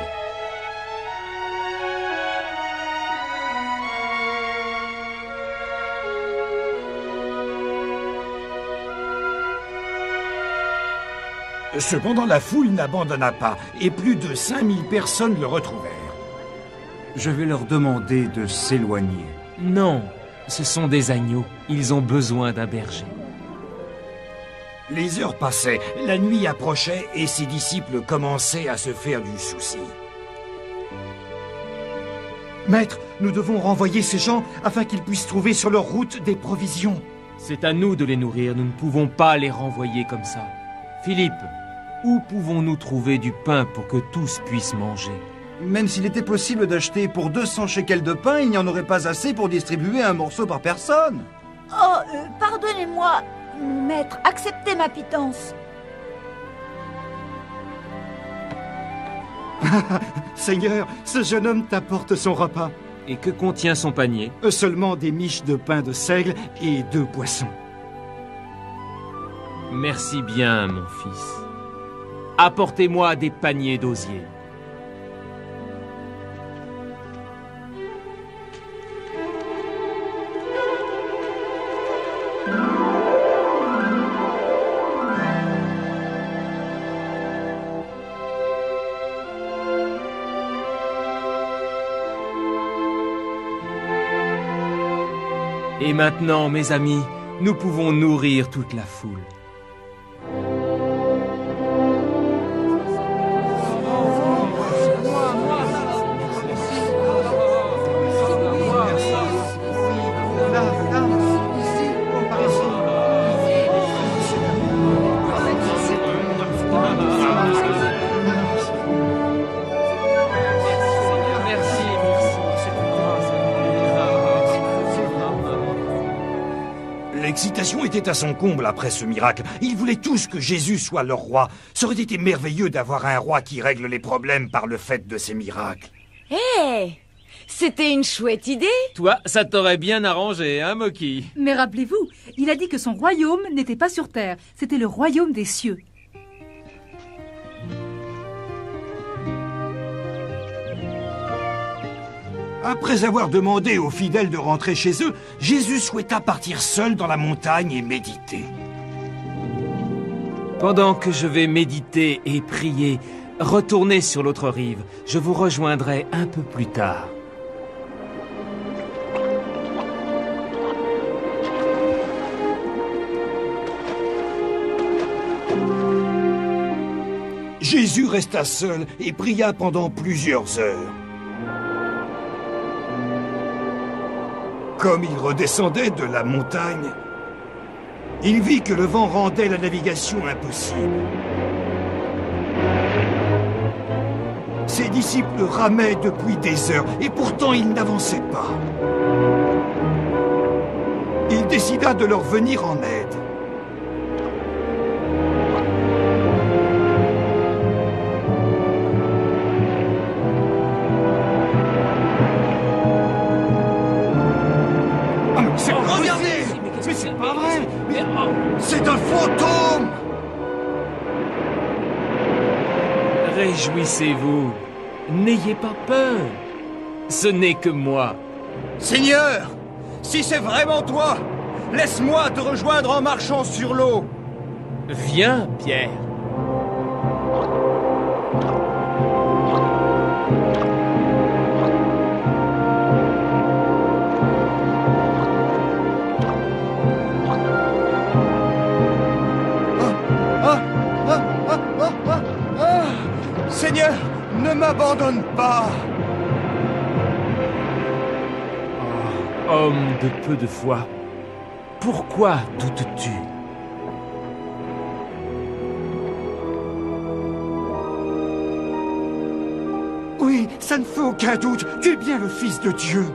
Cependant, la foule n'abandonna pas, et plus de 5000 personnes le retrouvèrent. Je vais leur demander de s'éloigner. Non, ce sont des agneaux. Ils ont besoin d'un berger. Les heures passaient, la nuit approchait, et ses disciples commençaient à se faire du souci. Maître, nous devons renvoyer ces gens afin qu'ils puissent trouver sur leur route des provisions. C'est à nous de les nourrir, nous ne pouvons pas les renvoyer comme ça. Philippe, où pouvons-nous trouver du pain pour que tous puissent manger? Même s'il était possible d'acheter pour 200 shekels de pain, il n'y en aurait pas assez pour distribuer un morceau par personne. Oh, pardonnez-moi, maître, acceptez ma pitance. Seigneur, ce jeune homme t'apporte son repas. Et que contient son panier? Seulement des miches de pain de seigle et 2 poissons. Merci bien, mon fils. Apportez-moi des paniers d'osier. Et maintenant, mes amis, nous pouvons nourrir toute la foule. L'excitation était à son comble après ce miracle. Ils voulaient tous que Jésus soit leur roi. Ça aurait été merveilleux d'avoir un roi qui règle les problèmes par le fait de ses miracles. Hé, C'était une chouette idée. Toi, ça t'aurait bien arrangé, hein, Moki? Mais rappelez-vous, il a dit que son royaume n'était pas sur terre, c'était le royaume des cieux. Après avoir demandé aux fidèles de rentrer chez eux, Jésus souhaita partir seul dans la montagne et méditer. Pendant que je vais méditer et prier, retournez sur l'autre rive. Je vous rejoindrai un peu plus tard. Jésus resta seul et pria pendant plusieurs heures. Comme il redescendait de la montagne, il vit que le vent rendait la navigation impossible. Ses disciples ramaient depuis des heures et pourtant ils n'avançaient pas. Il décida de leur venir en aide. C'est un fantôme! Réjouissez-vous. N'ayez pas peur. Ce n'est que moi. Seigneur, si c'est vraiment toi, laisse-moi te rejoindre en marchant sur l'eau. Viens, Pierre. Seigneur, ne m'abandonne pas. Oh, homme de peu de foi, pourquoi doutes-tu? Oui, ça ne fait aucun doute, tu es bien le Fils de Dieu.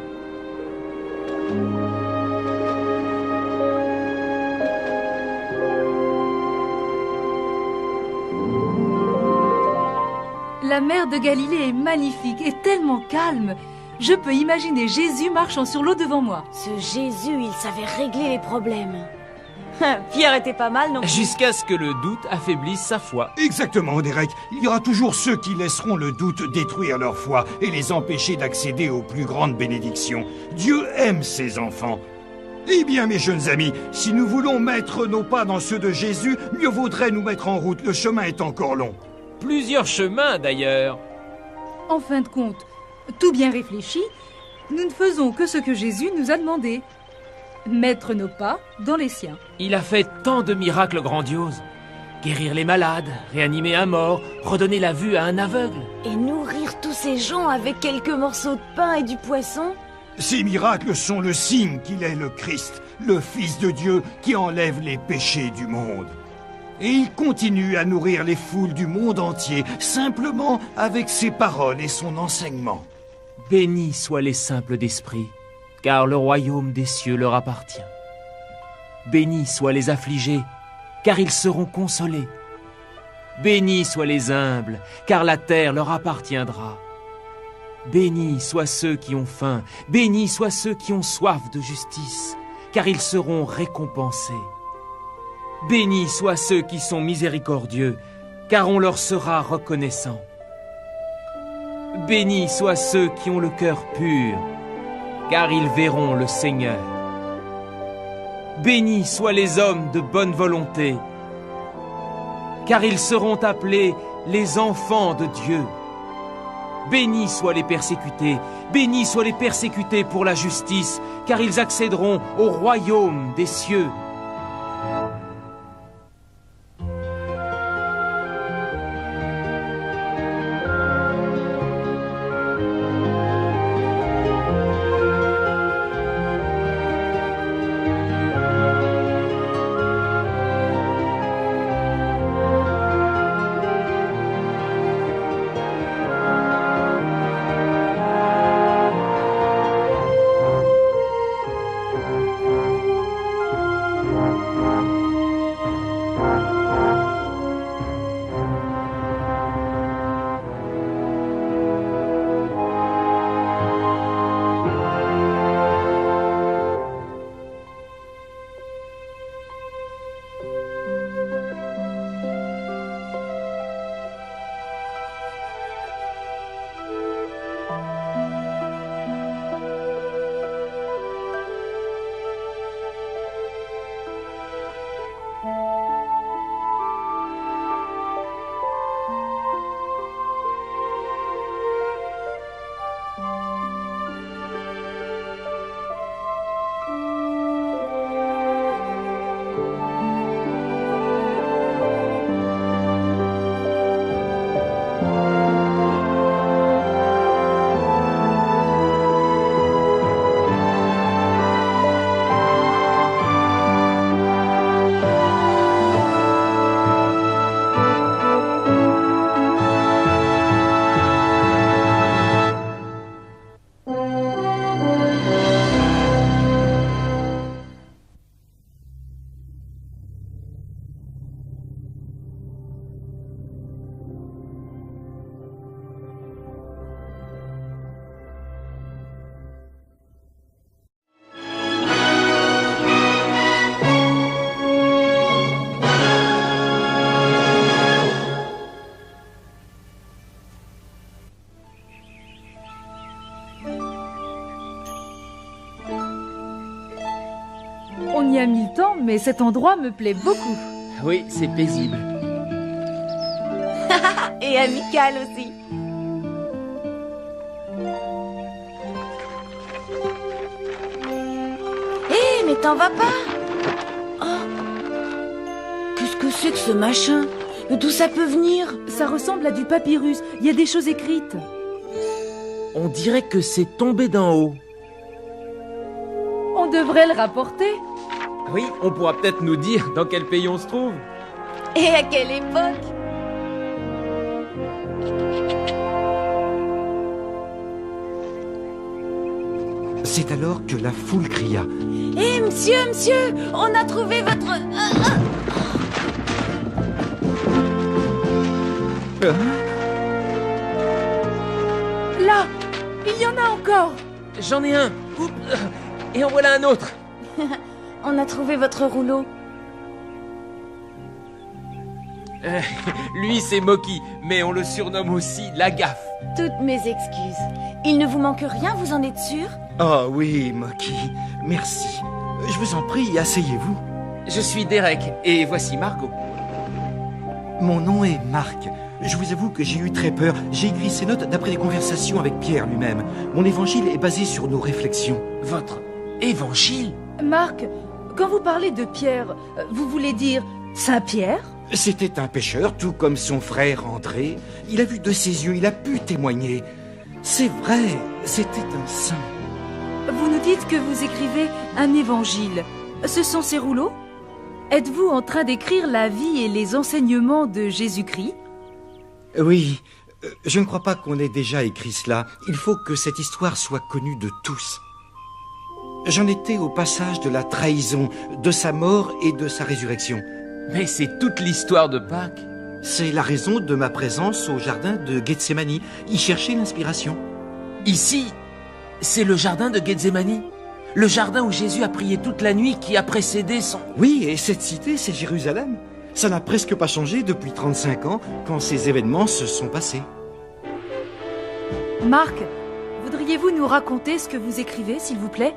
La mer de Galilée est magnifique et tellement calme. Je peux imaginer Jésus marchant sur l'eau devant moi. Ce Jésus, il savait régler les problèmes. Pierre était pas mal, non? Jusqu'à ce que le doute affaiblisse sa foi. Exactement, Derek. Il y aura toujours ceux qui laisseront le doute détruire leur foi et les empêcher d'accéder aux plus grandes bénédictions. Dieu aime ses enfants. Eh bien, mes jeunes amis, si nous voulons mettre nos pas dans ceux de Jésus, mieux vaudrait nous mettre en route. Le chemin est encore long. Plusieurs chemins, d'ailleurs. En fin de compte, tout bien réfléchi, nous ne faisons que ce que Jésus nous a demandé. Mettre nos pas dans les siens. Il a fait tant de miracles grandioses. Guérir les malades, réanimer un mort, redonner la vue à un aveugle. Et nourrir tous ces gens avec quelques morceaux de pain et du poisson? Ces miracles sont le signe qu'il est le Christ, le Fils de Dieu qui enlève les péchés du monde. Et il continue à nourrir les foules du monde entier, simplement avec ses paroles et son enseignement. Bénis soient les simples d'esprit, car le royaume des cieux leur appartient. Bénis soient les affligés, car ils seront consolés. Bénis soient les humbles, car la terre leur appartiendra. Bénis soient ceux qui ont faim, bénis soient ceux qui ont soif de justice, car ils seront récompensés. Bénis soient ceux qui sont miséricordieux, car on leur sera reconnaissant. Bénis soient ceux qui ont le cœur pur, car ils verront le Seigneur. Bénis soient les hommes de bonne volonté, car ils seront appelés les enfants de Dieu. Bénis soient les persécutés, bénis soient les persécutés pour la justice, car ils accéderont au royaume des cieux. On y a mis le temps, mais cet endroit me plaît beaucoup. Oui, c'est paisible. Et amical aussi. Hé, mais t'en vas pas? Oh. Qu'est-ce que c'est que ce machin? D'où ça peut venir? Ça ressemble à du papyrus. Il y a des choses écrites. On dirait que c'est tombé d'en haut. On devrait le rapporter. Oui, on pourra peut-être nous dire dans quel pays on se trouve. Et à quelle époque? C'est alors que la foule cria. Hé, monsieur, on a trouvé votre... Là, il y en a encore. J'en ai un. Oups. Et en voilà un autre. On a trouvé votre rouleau. Lui, c'est Moki, mais on le surnomme aussi la gaffe. Toutes mes excuses. Il ne vous manque rien, vous en êtes sûr? Oh oui, Moki, merci. Je vous en prie, asseyez-vous. Je suis Derek, et voici Margot. Mon nom est Marc. Je vous avoue que j'ai eu très peur. J'ai écrit ces notes d'après des conversations avec Pierre lui-même. Mon évangile est basé sur nos réflexions. Votre évangile? Marc, quand vous parlez de Pierre, vous voulez dire Saint-Pierre? C'était un pêcheur, tout comme son frère André. Il a vu de ses yeux, il a pu témoigner. C'est vrai, c'était un saint. Vous nous dites que vous écrivez un évangile. Ce sont ces rouleaux? Êtes-vous en train d'écrire la vie et les enseignements de Jésus-Christ? Oui, je ne crois pas qu'on ait déjà écrit cela. Il faut que cette histoire soit connue de tous. J'en étais au passage de la trahison, de sa mort et de sa résurrection. Mais c'est toute l'histoire de Pâques. C'est la raison de ma présence au jardin de Gethsémani, y chercher l'inspiration. Ici, c'est le jardin de Gethsémani? Le jardin où Jésus a prié toute la nuit qui a précédé son... Oui, et cette cité, c'est Jérusalem. Ça n'a presque pas changé depuis 35 ans, quand ces événements se sont passés. Marc, voudriez-vous nous raconter ce que vous écrivez, s'il vous plaît?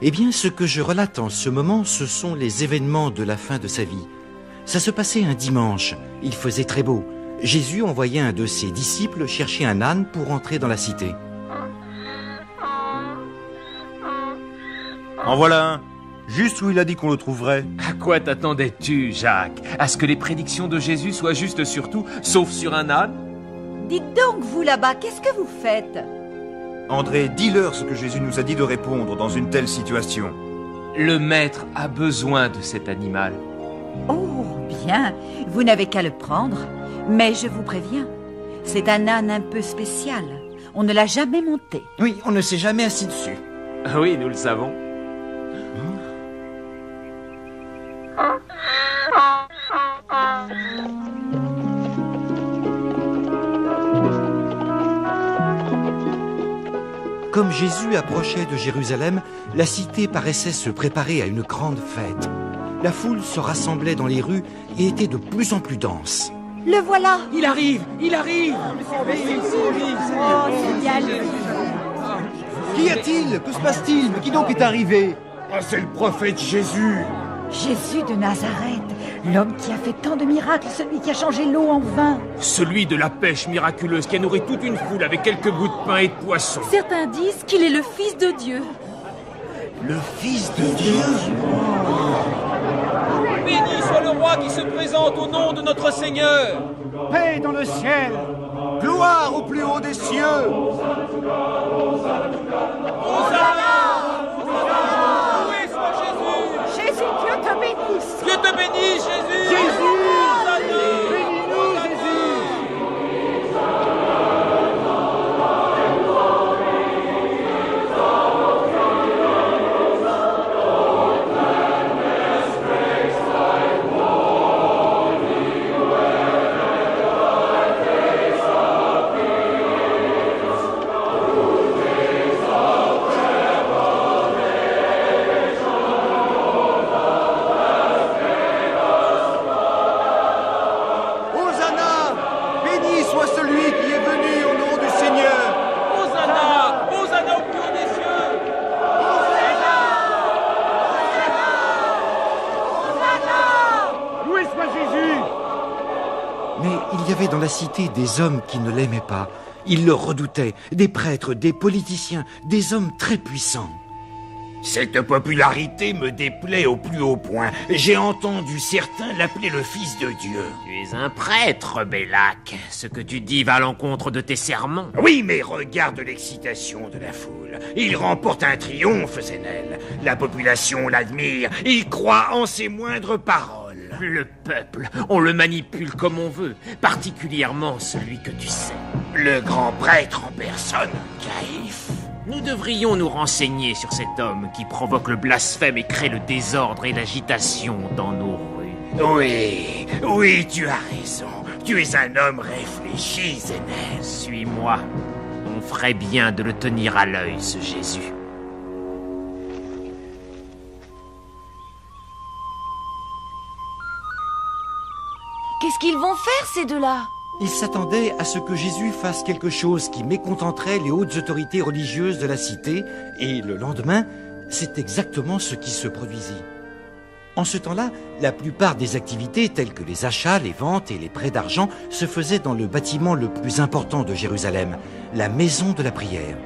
Eh bien, ce que je relate en ce moment, ce sont les événements de la fin de sa vie. Ça se passait un dimanche. Il faisait très beau. Jésus envoyait un de ses disciples chercher un âne pour entrer dans la cité. En voilà un. Juste où il a dit qu'on le trouverait. À quoi t'attendais-tu, Jacques? À ce que les prédictions de Jésus soient justes sur tout, sauf sur un âne? Dites donc, vous là-bas, qu'est-ce que vous faites? André, dis-leur ce que Jésus nous a dit de répondre dans une telle situation. Le maître a besoin de cet animal. Oh, bien, vous n'avez qu'à le prendre. Mais je vous préviens, c'est un âne un peu spécial. On ne l'a jamais monté. Oui, on ne s'est jamais assis dessus. Oui, nous le savons. Comme Jésus approchait de Jérusalem, la cité paraissait se préparer à une grande fête. La foule se rassemblait dans les rues et était de plus en plus dense. Le voilà! Il arrive! Il arrive! Oh, c'est bien lui! Qu'y a-t-il? Que se passe-t-il? Qui donc est arrivé? Ah, c'est le prophète Jésus! Jésus de Nazareth, l'homme qui a fait tant de miracles, celui qui a changé l'eau en vin. Celui de la pêche miraculeuse qui a nourri toute une foule avec quelques bouts de pain et de poisson. Certains disent qu'il est le Fils de Dieu. Le Fils de Dieu? Béni soit le roi qui se présente au nom de notre Seigneur. Paix dans le ciel! Gloire au plus haut des cieux! Jésus, Dieu te bénisse! Dieu te bénisse, Jésus! Jésus! Bénis-nous, Jésus! avait dans la cité des hommes qui ne l'aimaient pas. Ils le redoutaient, des prêtres, des politiciens, des hommes très puissants. Cette popularité me déplaît au plus haut point. J'ai entendu certains l'appeler le fils de Dieu. Tu es un prêtre, Belak. Ce que tu dis va à l'encontre de tes sermons. Oui, mais regarde l'excitation de la foule. Il remporte un triomphe, Zénel. La population l'admire. Il croit en ses moindres paroles. Le peuple, on le manipule comme on veut, particulièrement celui que tu sais. Le grand prêtre en personne, Caïphe. Nous devrions nous renseigner sur cet homme qui provoque le blasphème et crée le désordre et l'agitation dans nos rues. Oui, tu as raison. Tu es un homme réfléchi, Zénel. Suis-moi. On ferait bien de le tenir à l'œil, ce Jésus. Qu'est-ce qu'ils vont faire, ces deux-là? Ils s'attendaient à ce que Jésus fasse quelque chose qui mécontenterait les hautes autorités religieuses de la cité, et le lendemain, c'est exactement ce qui se produisit. En ce temps-là, la plupart des activités telles que les achats, les ventes et les prêts d'argent se faisaient dans le bâtiment le plus important de Jérusalem, la maison de la prière.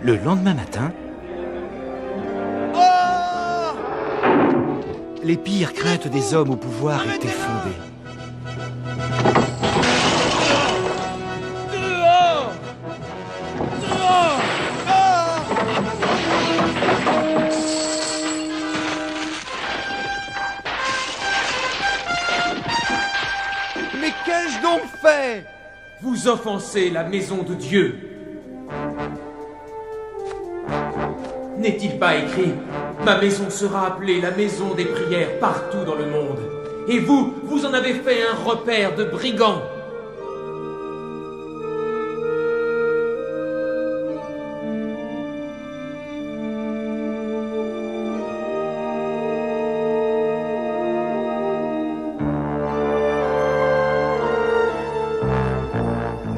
Le lendemain matin, les pires craintes des hommes au pouvoir étaient fondées. Mais qu'ai-je donc fait? Vous offensez la maison de Dieu. N'est-il pas écrit: ma maison sera appelée la maison des prières partout dans le monde. Et vous, vous en avez fait un repère de brigands.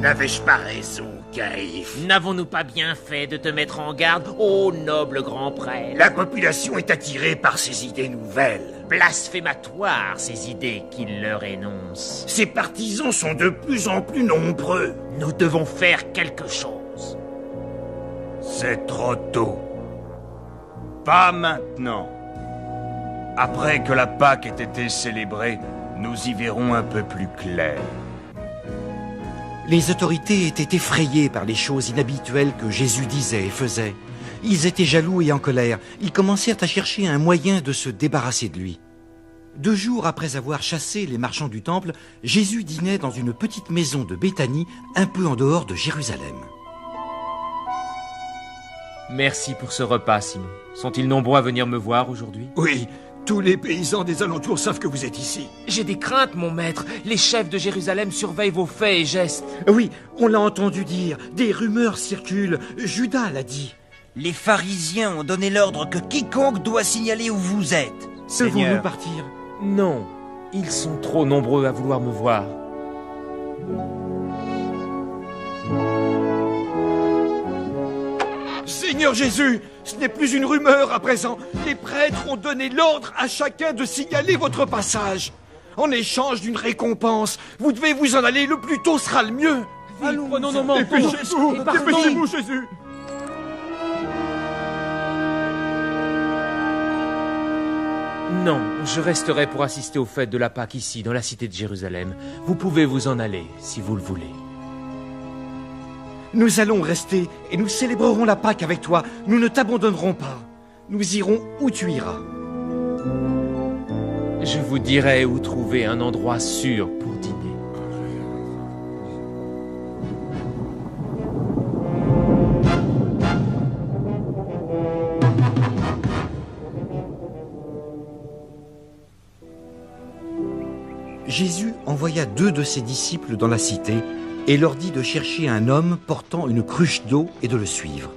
N'avais-je pas raison, Caïphe? N'avons-nous pas bien fait de te mettre en garde, ô noble grand prêtre? La population est attirée par ces idées nouvelles. Blasphématoires, ces idées qu'il leur énonce. Ses partisans sont de plus en plus nombreux. Nous devons faire quelque chose. C'est trop tôt. Pas maintenant. Après que la Pâque ait été célébrée, nous y verrons un peu plus clair. Les autorités étaient effrayées par les choses inhabituelles que Jésus disait et faisait. Ils étaient jaloux et en colère. Ils commencèrent à chercher un moyen de se débarrasser de lui. 2 jours après avoir chassé les marchands du temple, Jésus dînait dans une petite maison de Béthanie, un peu en dehors de Jérusalem. Merci pour ce repas, Simon. Sont-ils nombreux à venir me voir aujourd'hui? Oui, tous les paysans des alentours savent que vous êtes ici. J'ai des craintes, mon maître. Les chefs de Jérusalem surveillent vos faits et gestes. Oui, on l'a entendu dire. Des rumeurs circulent. Judas l'a dit. Les pharisiens ont donné l'ordre que quiconque doit signaler où vous êtes. Devons-nous partir? Non, ils sont trop nombreux à vouloir me voir. Seigneur Jésus, ce n'est plus une rumeur à présent. Les prêtres ont donné l'ordre à chacun de signaler votre passage. En échange d'une récompense, vous devez vous en aller, le plus tôt sera le mieux. Allons, prenons nos manteaux. Dépêchez-vous, Jésus. Non, je resterai pour assister aux fêtes de la Pâque ici, dans la cité de Jérusalem. Vous pouvez vous en aller, si vous le voulez. Nous allons rester et nous célébrerons la Pâque avec toi. Nous ne t'abandonnerons pas. Nous irons où tu iras. Je vous dirai où trouver un endroit sûr pour dîner. Jésus envoya 2 de ses disciples dans la cité et leur dit de chercher un homme portant une cruche d'eau et de le suivre.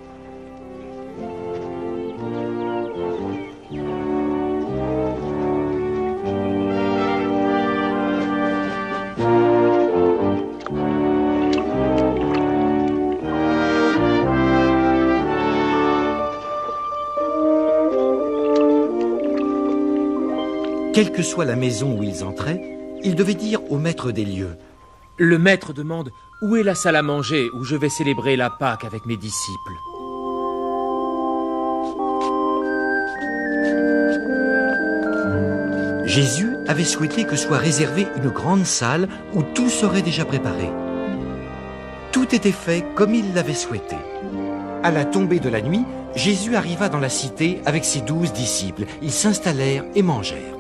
Quelle que soit la maison où ils entraient, ils devaient dire au maître des lieux: Le maître demande où est la salle à manger où je vais célébrer la Pâque avec mes disciples. Jésus avait souhaité que soit réservée une grande salle où tout serait déjà préparé. Tout était fait comme il l'avait souhaité. À la tombée de la nuit, Jésus arriva dans la cité avec ses 12 disciples. Ils s'installèrent et mangèrent.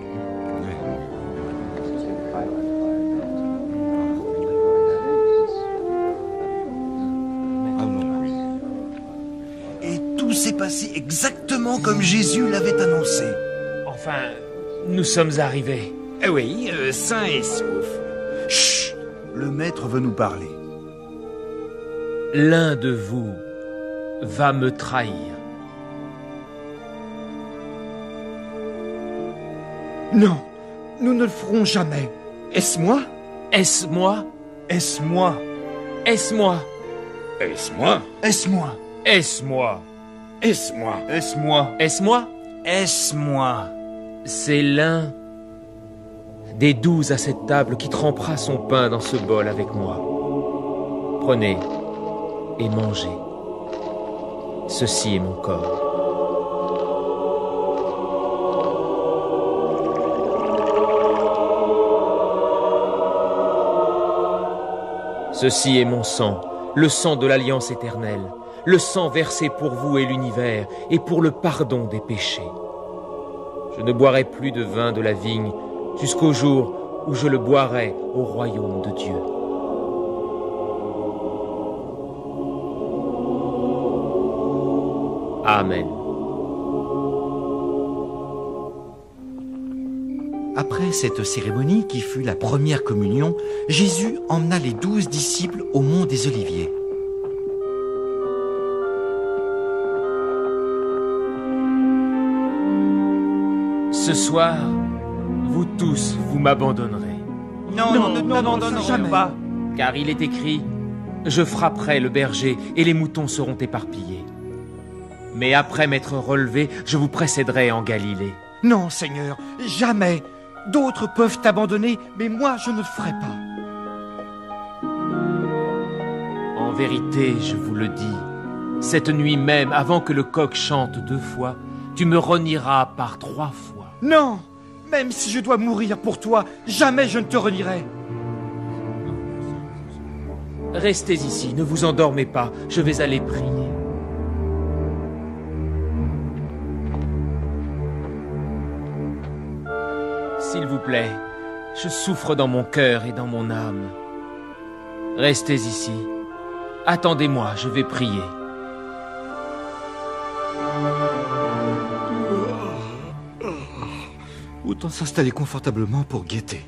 Et tout s'est passé exactement comme Jésus l'avait annoncé. Enfin, nous sommes arrivés. Oui, sains et saufs. Chut! Le maître veut nous parler. L'un de vous va me trahir. Non, nous ne le ferons jamais. Est-ce moi? Est-ce moi? Est-ce moi? Est-ce moi? Est-ce moi? Est-ce moi? Est-ce moi? Est-ce moi? Est-ce moi? Est-ce moi? Est-ce moi? C'est l'un des 12 à cette table qui trempera son pain dans ce bol avec moi. Prenez et mangez. Ceci est mon corps. Ceci est mon sang, le sang de l'alliance éternelle, le sang versé pour vous et l'univers, et pour le pardon des péchés. Je ne boirai plus de vin de la vigne jusqu'au jour où je le boirai au royaume de Dieu. Amen. Après cette cérémonie qui fut la première communion, Jésus emmena les 12 disciples au mont des Oliviers. Ce soir, vous tous, vous m'abandonnerez. Non, ne t'abandonnerons jamais. pas. Car il est écrit, je frapperai le berger et les moutons seront éparpillés. Mais après m'être relevé, je vous précéderai en Galilée. Non, Seigneur, jamais. D'autres peuvent t'abandonner, mais moi, je ne le ferai pas. En vérité, je vous le dis, cette nuit même, avant que le coq chante 2 fois, tu me renieras par 3 fois. Non, même si je dois mourir pour toi, jamais je ne te renierai. Restez ici, ne vous endormez pas, je vais aller prier. S'il vous plaît, je souffre dans mon cœur et dans mon âme. Restez ici. Attendez-moi, je vais prier. Autant s'installer confortablement pour guetter.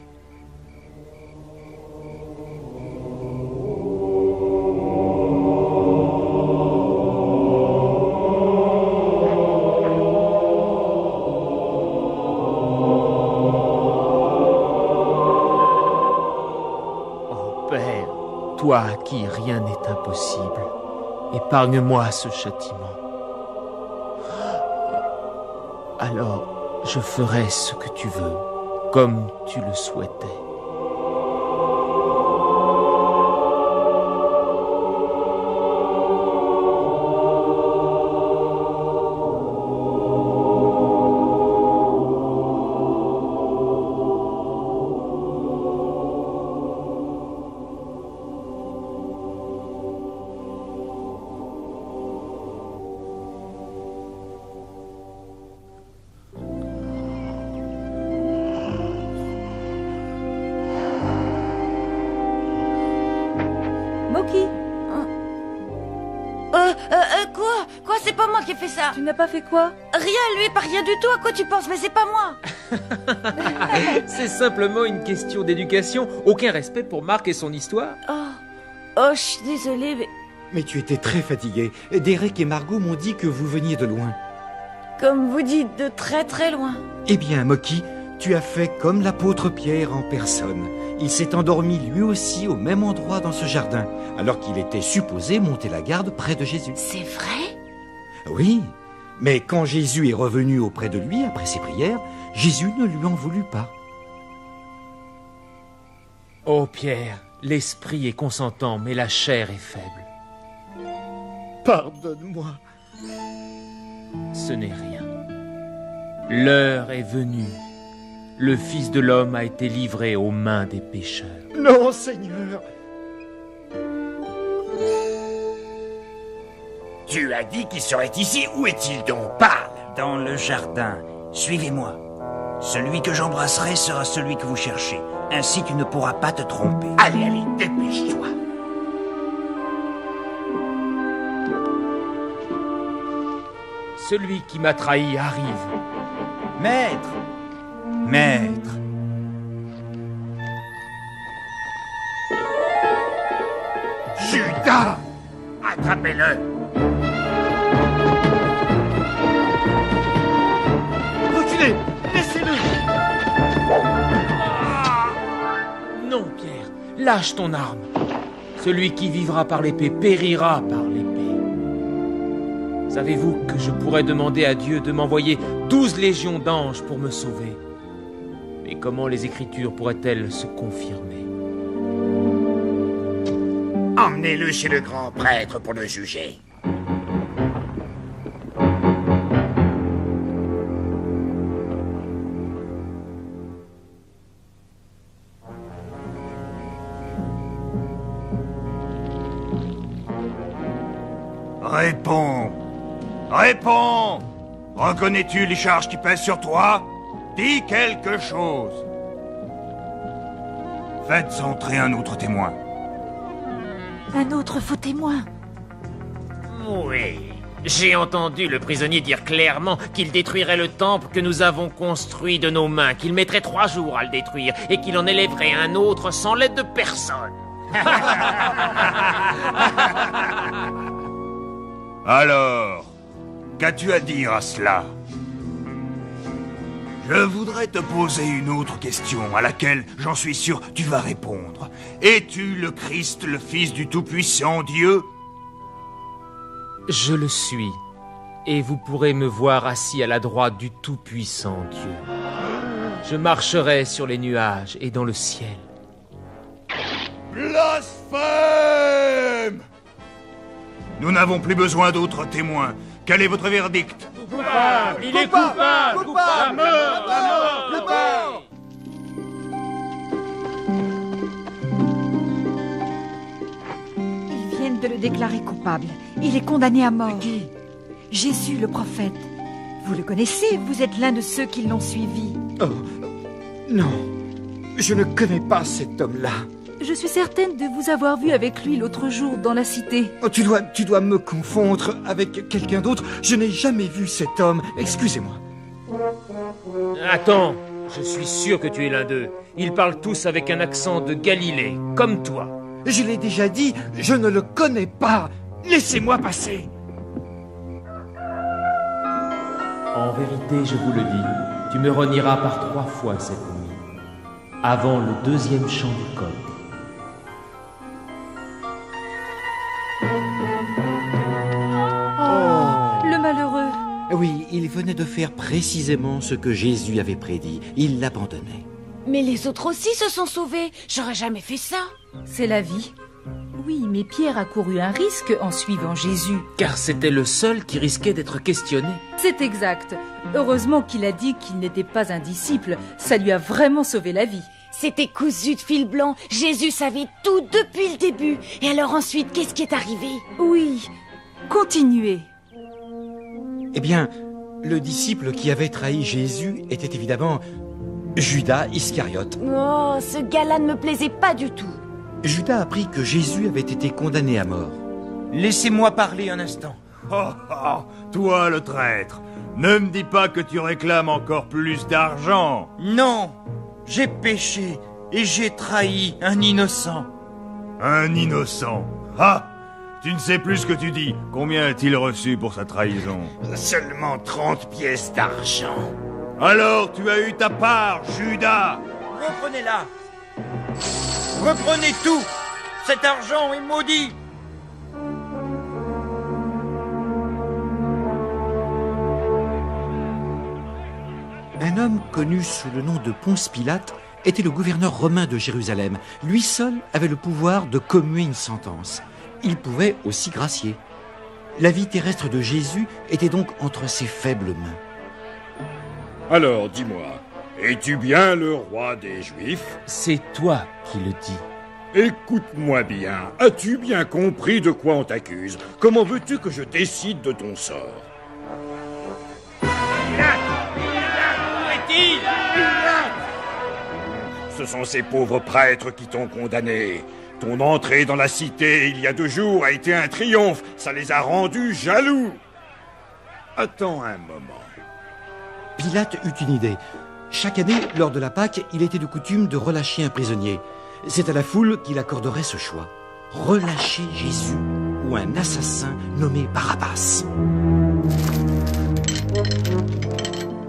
Toi à qui rien n'est impossible, épargne-moi ce châtiment. Alors, je ferai ce que tu veux, comme tu le souhaitais. Moki, Quoi? C'est pas moi qui ai fait ça. tu n'as pas fait quoi? Rien, lui, pas rien du tout. À quoi tu penses? Mais c'est pas moi. C'est simplement une question d'éducation. Aucun respect pour Marc et son histoire. Oh, je suis désolée, mais Mais tu étais très fatigué. Derek et Margot m'ont dit que vous veniez de loin. comme vous dites, de très très loin. Eh bien, Moki, tu as fait comme l'apôtre Pierre en personne. Il s'est endormi lui aussi au même endroit dans ce jardin, alors qu'il était supposé monter la garde près de Jésus. C'est vrai? Oui, mais quand Jésus est revenu auprès de lui après ses prières, Jésus ne lui en voulut pas. Oh Pierre, L'esprit est consentant, mais la chair est faible. Pardonne-moi. Ce n'est rien. L'heure est venue. Le Fils de l'homme a été livré aux mains des pécheurs. Non, Seigneur. Tu as dit qu'il serait ici. Où est-il donc? Parle. Dans le jardin. Suivez-moi. Celui que j'embrasserai sera celui que vous cherchez. Ainsi tu ne pourras pas te tromper. Allez, allez, dépêche-toi. Celui qui m'a trahi arrive. Maître! Maître! Judas! Attrapez-le! Reculez! Laissez-le! Non, Pierre, lâche ton arme. Celui qui vivra par l'épée périra par l'épée. Savez-vous que je pourrais demander à Dieu de m'envoyer 12 légions d'anges pour me sauver? Mais comment les Écritures pourraient-elles se confirmer? Emmenez-le chez le grand prêtre pour le juger. Réponds! Réponds! Reconnais-tu les charges qui pèsent sur toi? Dis quelque chose! Faites entrer un autre témoin. Un autre faux témoin. Oui. J'ai entendu le prisonnier dire clairement qu'il détruirait le temple que nous avons construit de nos mains, qu'il mettrait 3 jours à le détruire et qu'il en élèverait un autre sans l'aide de personne. Alors, qu'as-tu à dire à cela? Je voudrais te poser une autre question à laquelle, j'en suis sûr, tu vas répondre. Es-tu le Christ, le Fils du Tout-Puissant Dieu? Je le suis, et vous pourrez me voir assis à la droite du Tout-Puissant Dieu. Je marcherai sur les nuages et dans le ciel. Blasphème! Nous n'avons plus besoin d'autres témoins. Quel est votre verdict? Coupable! Il est coupable! Coupable! La mort! La mort! La mort! Ils viennent de le déclarer coupable. Il est condamné à mort. Qui? Jésus, le prophète. Vous le connaissez, vous êtes l'un de ceux qui l'ont suivi. Oh, non. Je ne connais pas cet homme-là. Je suis certaine de vous avoir vu avec lui l'autre jour dans la cité. Oh, tu dois me confondre avec quelqu'un d'autre. Je n'ai jamais vu cet homme. Excusez-moi. Attends, je suis sûr que tu es l'un d'eux. Ils parlent tous avec un accent de Galilée, comme toi. Je l'ai déjà dit, je ne le connais pas. Laissez-moi passer. En vérité, je vous le dis, tu me renieras par 3 fois cette nuit, avant le 2e chant du coq. Le malheureux. Oui, il venait de faire précisément ce que Jésus avait prédit. Il l'abandonnait. Mais les autres aussi se sont sauvés. J'aurais jamais fait ça. C'est la vie. Oui, mais Pierre a couru un risque en suivant Jésus. Car c'était le seul qui risquait d'être questionné. C'est exact. Heureusement qu'il a dit qu'il n'était pas un disciple. Ça lui a vraiment sauvé la vie. C'était cousu de fil blanc. Jésus savait tout depuis le début. Et alors ensuite, qu'est-ce qui est arrivé? Oui, continuez. Eh bien, le disciple qui avait trahi Jésus était évidemment Judas Iscariote. Oh, ce gars-là ne me plaisait pas du tout. Judas apprit que Jésus avait été condamné à mort. Laissez-moi parler un instant. Oh, oh, toi le traître, ne me dis pas que tu réclames encore plus d'argent. Non, j'ai péché et j'ai trahi un innocent. Un innocent? Ah! Tu ne sais plus ce que tu dis. Combien a-t-il reçu pour sa trahison? Seulement 30 pièces d'argent. Alors tu as eu ta part, Judas! Reprenez-la. Reprenez tout. Cet argent est maudit. Un homme connu sous le nom de Ponce Pilate était le gouverneur romain de Jérusalem. Lui seul avait le pouvoir de commuer une sentence. Il pouvait aussi gracier. La vie terrestre de Jésus était donc entre ses faibles mains. Alors, dis-moi, es-tu bien le roi des Juifs? C'est toi qui le dis. Écoute-moi bien, as-tu bien compris de quoi on t'accuse? Comment veux-tu que je décide de ton sort? Ce sont ces pauvres prêtres qui t'ont condamné. Ton entrée dans la cité il y a 2 jours a été un triomphe. Ça les a rendus jaloux. Attends un moment. Pilate eut une idée. Chaque année, lors de la Pâque, il était de coutume de relâcher un prisonnier. C'est à la foule qu'il accorderait ce choix. Relâcher Jésus ou un assassin nommé Barabbas.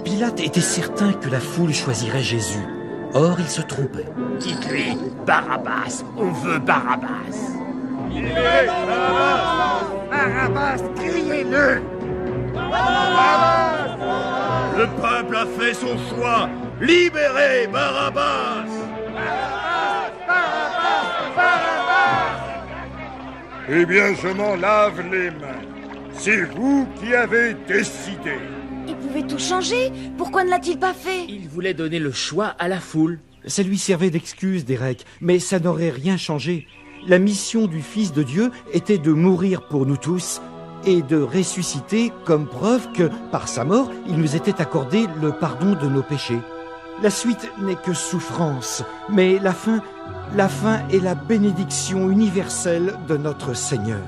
Pilate était certain que la foule choisirait Jésus. Or, il se trompait. Dites-lui, Barabbas, on veut Barabbas. Libérez Barabbas! Barabbas, criez-le! Barabbas! Le peuple a fait son choix. Libérez Barabbas! Eh bien, je m'en lave les mains. C'est vous qui avez décidé. Il pouvait tout changer. Pourquoi ne l'a-t-il pas fait? Il voulait donner le choix à la foule. Ça lui servait d'excuse, Derek, mais ça n'aurait rien changé. La mission du Fils de Dieu était de mourir pour nous tous et de ressusciter comme preuve que, par sa mort, il nous était accordé le pardon de nos péchés. La suite n'est que souffrance, mais la fin est la bénédiction universelle de notre Seigneur.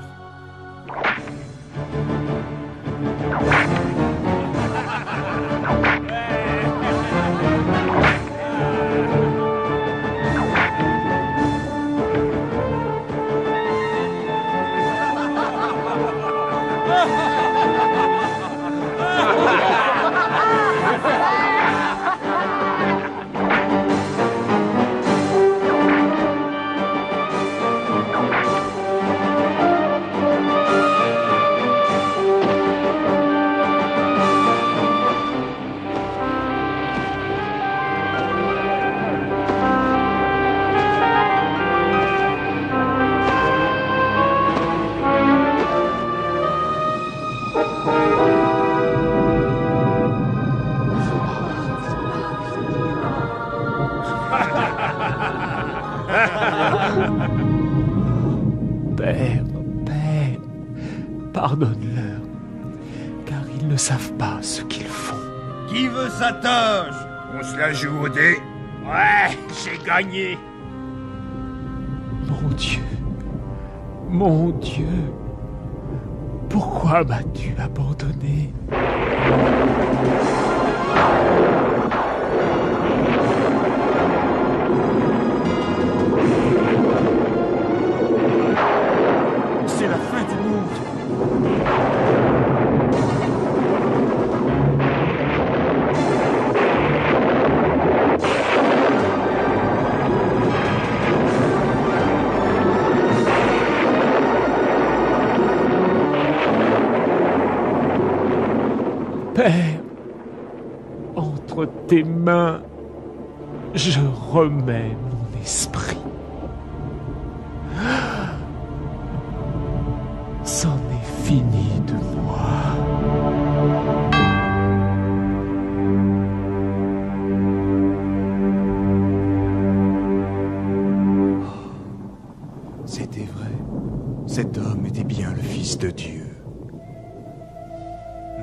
Père, pardonne-leur, car ils ne savent pas ce qu'ils font. Qui veut sa toge? On se la joue au dé? Ouais, j'ai gagné. Mon Dieu, pourquoi m'as-tu abandonné? C'est la fin du monde. Père, entre tes mains, je remets mon esprit. C'en est fini de moi. C'était vrai. Cet homme était bien le Fils de Dieu.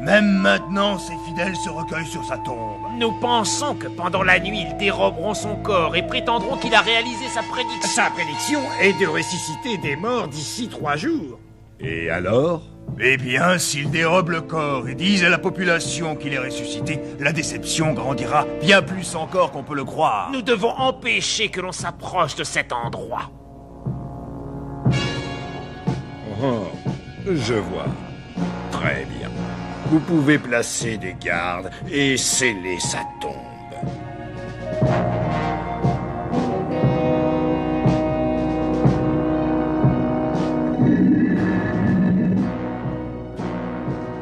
Même maintenant, ses fidèles se recueillent sur sa tombe. Nous pensons que pendant la nuit, ils déroberont son corps et prétendront qu'il a réalisé sa prédiction. Sa prédiction est de ressusciter des morts d'ici 3 jours. Et alors? Eh bien, s'ils dérobent le corps et disent à la population qu'il est ressuscité, la déception grandira bien plus encore qu'on peut le croire. Nous devons empêcher que l'on s'approche de cet endroit. Oh, je vois. Très bien. Vous pouvez placer des gardes et sceller sa tombe.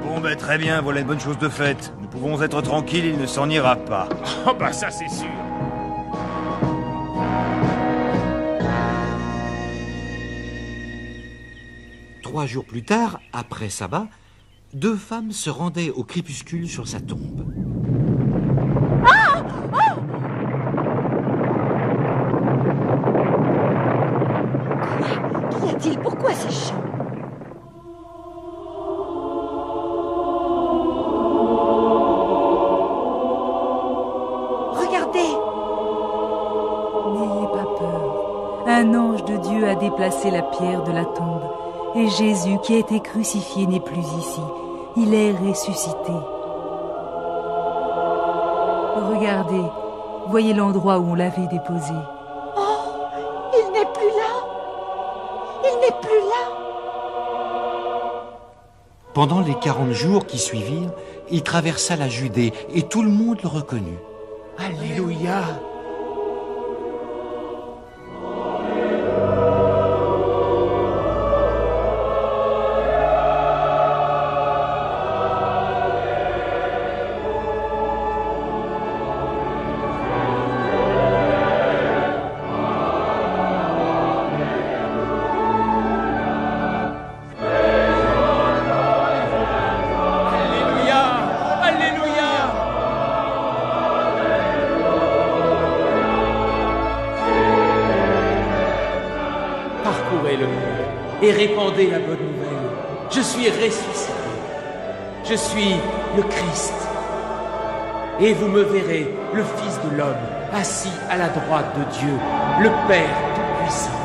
Bon, ben très bien, voilà une bonne chose de faite. Nous pouvons être tranquilles, il ne s'en ira pas. Oh bah ça c'est sûr. 3 jours plus tard, après sabbat, 2 femmes se rendaient au crépuscule sur sa tombe. Ah! Oh! Quoi? Qu'y a-t-il? Pourquoi ces chants? Un ange de Dieu a déplacé la pierre de la tombe, et Jésus, qui a été crucifié, n'est plus ici. Il est ressuscité. Regardez, voyez l'endroit où on l'avait déposé. Oh, il n'est plus là! Il n'est plus là! Pendant les 40 jours qui suivirent, il traversa la Judée, et tout le monde le reconnut. Alléluia! Et répandez la bonne nouvelle. Je suis ressuscité. Je suis le Christ. Et vous me verrez, le Fils de l'homme, assis à la droite de Dieu, le Père Tout-Puissant.